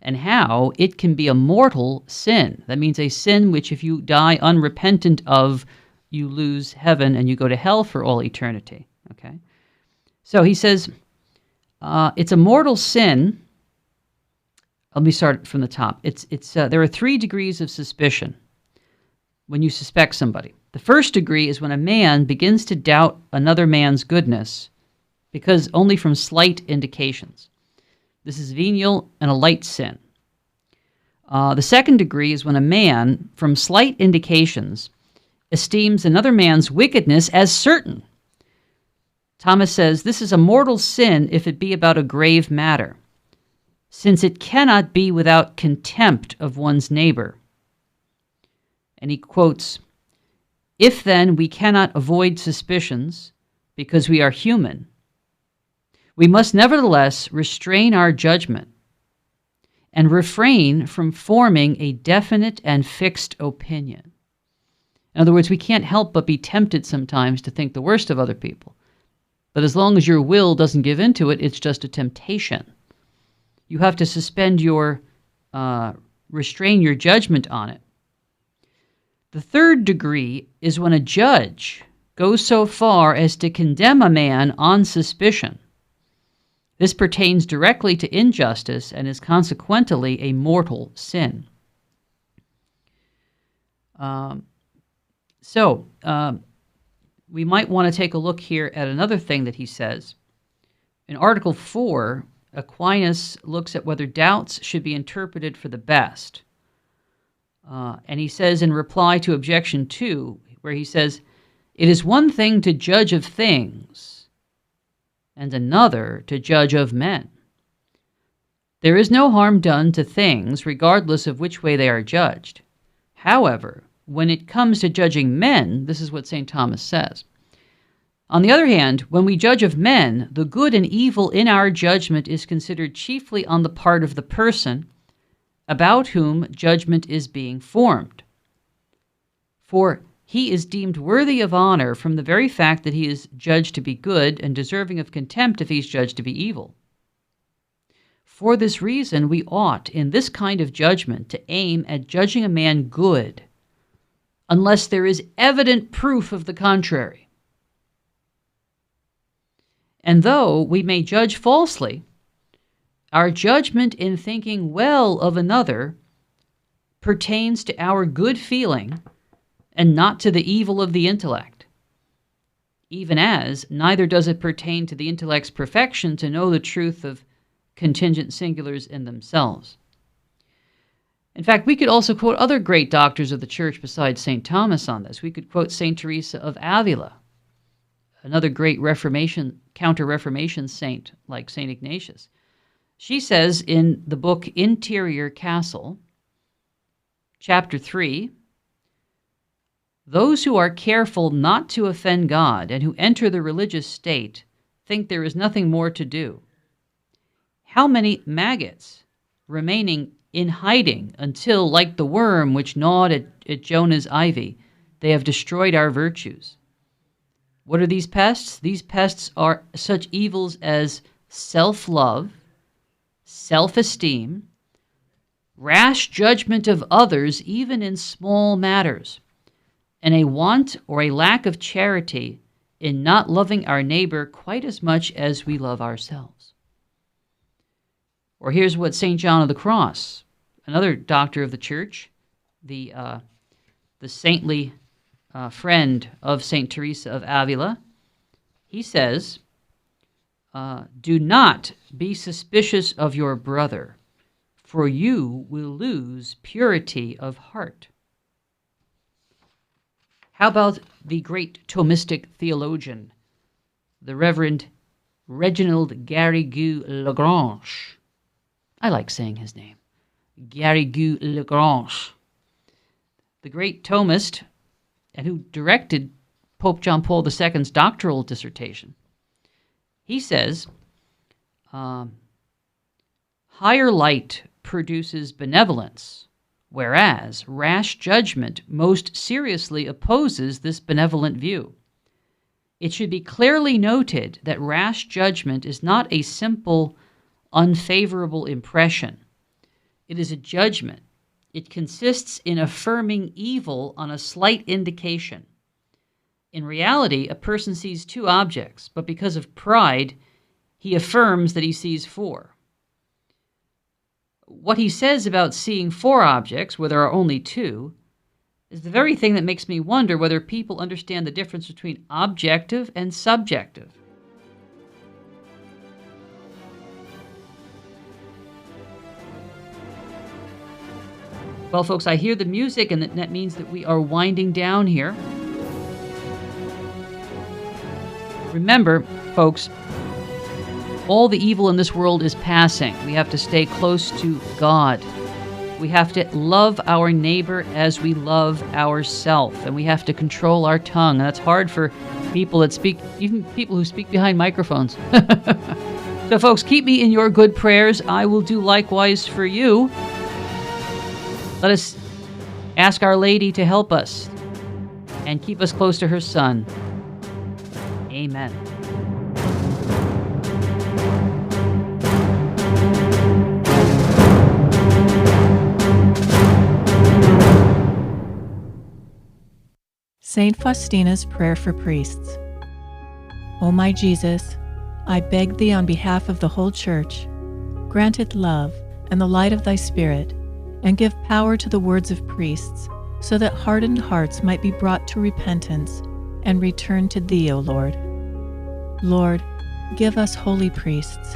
and how it can be a mortal sin. That means a sin which, if you die unrepentant of, you lose heaven and you go to hell for all eternity. Okay? So he says, it's a mortal sin. Let me start from the top. There are 3 degrees of suspicion when you suspect somebody. The first degree is when a man begins to doubt another man's goodness because only from slight indications. This is venial and a light sin. The second degree is when a man, from slight indications, esteems another man's wickedness as certain. Thomas says, this is a mortal sin if it be about a grave matter, since it cannot be without contempt of one's neighbor. And he quotes, if then we cannot avoid suspicions because we are human, we must nevertheless restrain our judgment and refrain from forming a definite and fixed opinion. In other words, we can't help but be tempted sometimes to think the worst of other people. But as long as your will doesn't give in to it, it's just a temptation. You have to suspend restrain your judgment on it. The third degree is when a judge goes so far as to condemn a man on suspicion. This pertains directly to injustice and is consequently a mortal sin. We might want to take a look here at another thing that he says. In Article 4, Aquinas looks at whether doubts should be interpreted for the best. And he says in reply to Objection 2, where he says, it is one thing to judge of things, and another to judge of men. There is no harm done to things, regardless of which way they are judged. However, when it comes to judging men, this is what St. Thomas says. On the other hand, when we judge of men, the good and evil in our judgment is considered chiefly on the part of the person about whom judgment is being formed. For he is deemed worthy of honor from the very fact that he is judged to be good and deserving of contempt if he is judged to be evil. For this reason, we ought, in this kind of judgment, to aim at judging a man good, unless there is evident proof of the contrary. And though we may judge falsely, our judgment in thinking well of another pertains to our good feeling and not to the evil of the intellect, even as neither does it pertain to the intellect's perfection to know the truth of contingent singulars in themselves. In fact, we could also quote other great doctors of the church besides St. Thomas on this. We could quote St. Teresa of Avila, another great counter-Reformation saint like St. Ignatius. She says in the book Interior Castle, chapter 3, those who are careful not to offend God and who enter the religious state think there is nothing more to do. How many maggots remaining in hiding until, like the worm which gnawed at Jonah's ivy, they have destroyed our virtues. What are these pests? These pests are such evils as self-love, self-esteem, rash judgment of others even in small matters, and a want or a lack of charity in not loving our neighbor quite as much as we love ourselves. Or here's what St. John of the Cross, another doctor of the church, the saintly friend of St. Teresa of Avila, he says, do not be suspicious of your brother, for you will lose purity of heart. How about the great Thomistic theologian, the Reverend Reginald Garrigou Lagrange? I like saying his name. Garrigou Lagrange. The great Thomist, and who directed Pope John Paul II's doctoral dissertation. He says, higher light produces benevolence, whereas rash judgment most seriously opposes this benevolent view. It should be clearly noted that rash judgment is not a simple, unfavorable impression. It is a judgment. It consists in affirming evil on a slight indication. In reality, a person sees two objects, but because of pride, he affirms that he sees four. What he says about seeing four objects, where there are only two, is the very thing that makes me wonder whether people understand the difference between objective and subjective. Well, folks, I hear the music, and that means that we are winding down here. Remember, folks, all the evil in this world is passing. We have to stay close to God. We have to love our neighbor as we love ourselves, and we have to control our tongue. And that's hard for people that speak, even people who speak behind microphones. So, folks, keep me in your good prayers. I will do likewise for you. Let us ask Our Lady to help us and keep us close to her Son. Amen. Saint Faustina's Prayer for Priests. O my Jesus, I beg thee on behalf of the whole Church, grant it love and the light of thy Spirit, and give power to the words of priests, so that hardened hearts might be brought to repentance and return to thee, O Lord. Lord, give us holy priests.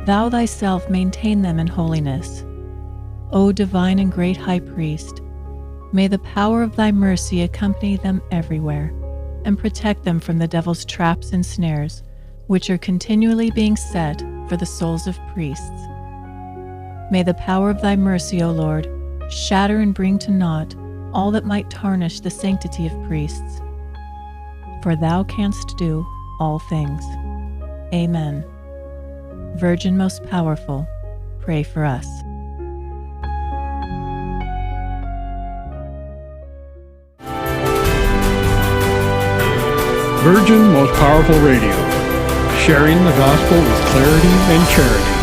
Thou thyself maintain them in holiness. O divine and great High Priest, may the power of thy mercy accompany them everywhere, and protect them from the devil's traps and snares, which are continually being set for the souls of priests. May the power of thy mercy, O Lord, shatter and bring to naught all that might tarnish the sanctity of priests. For thou canst do all things. Amen. Virgin most powerful, pray for us. Virgin Most Powerful Radio, sharing the gospel with clarity and charity.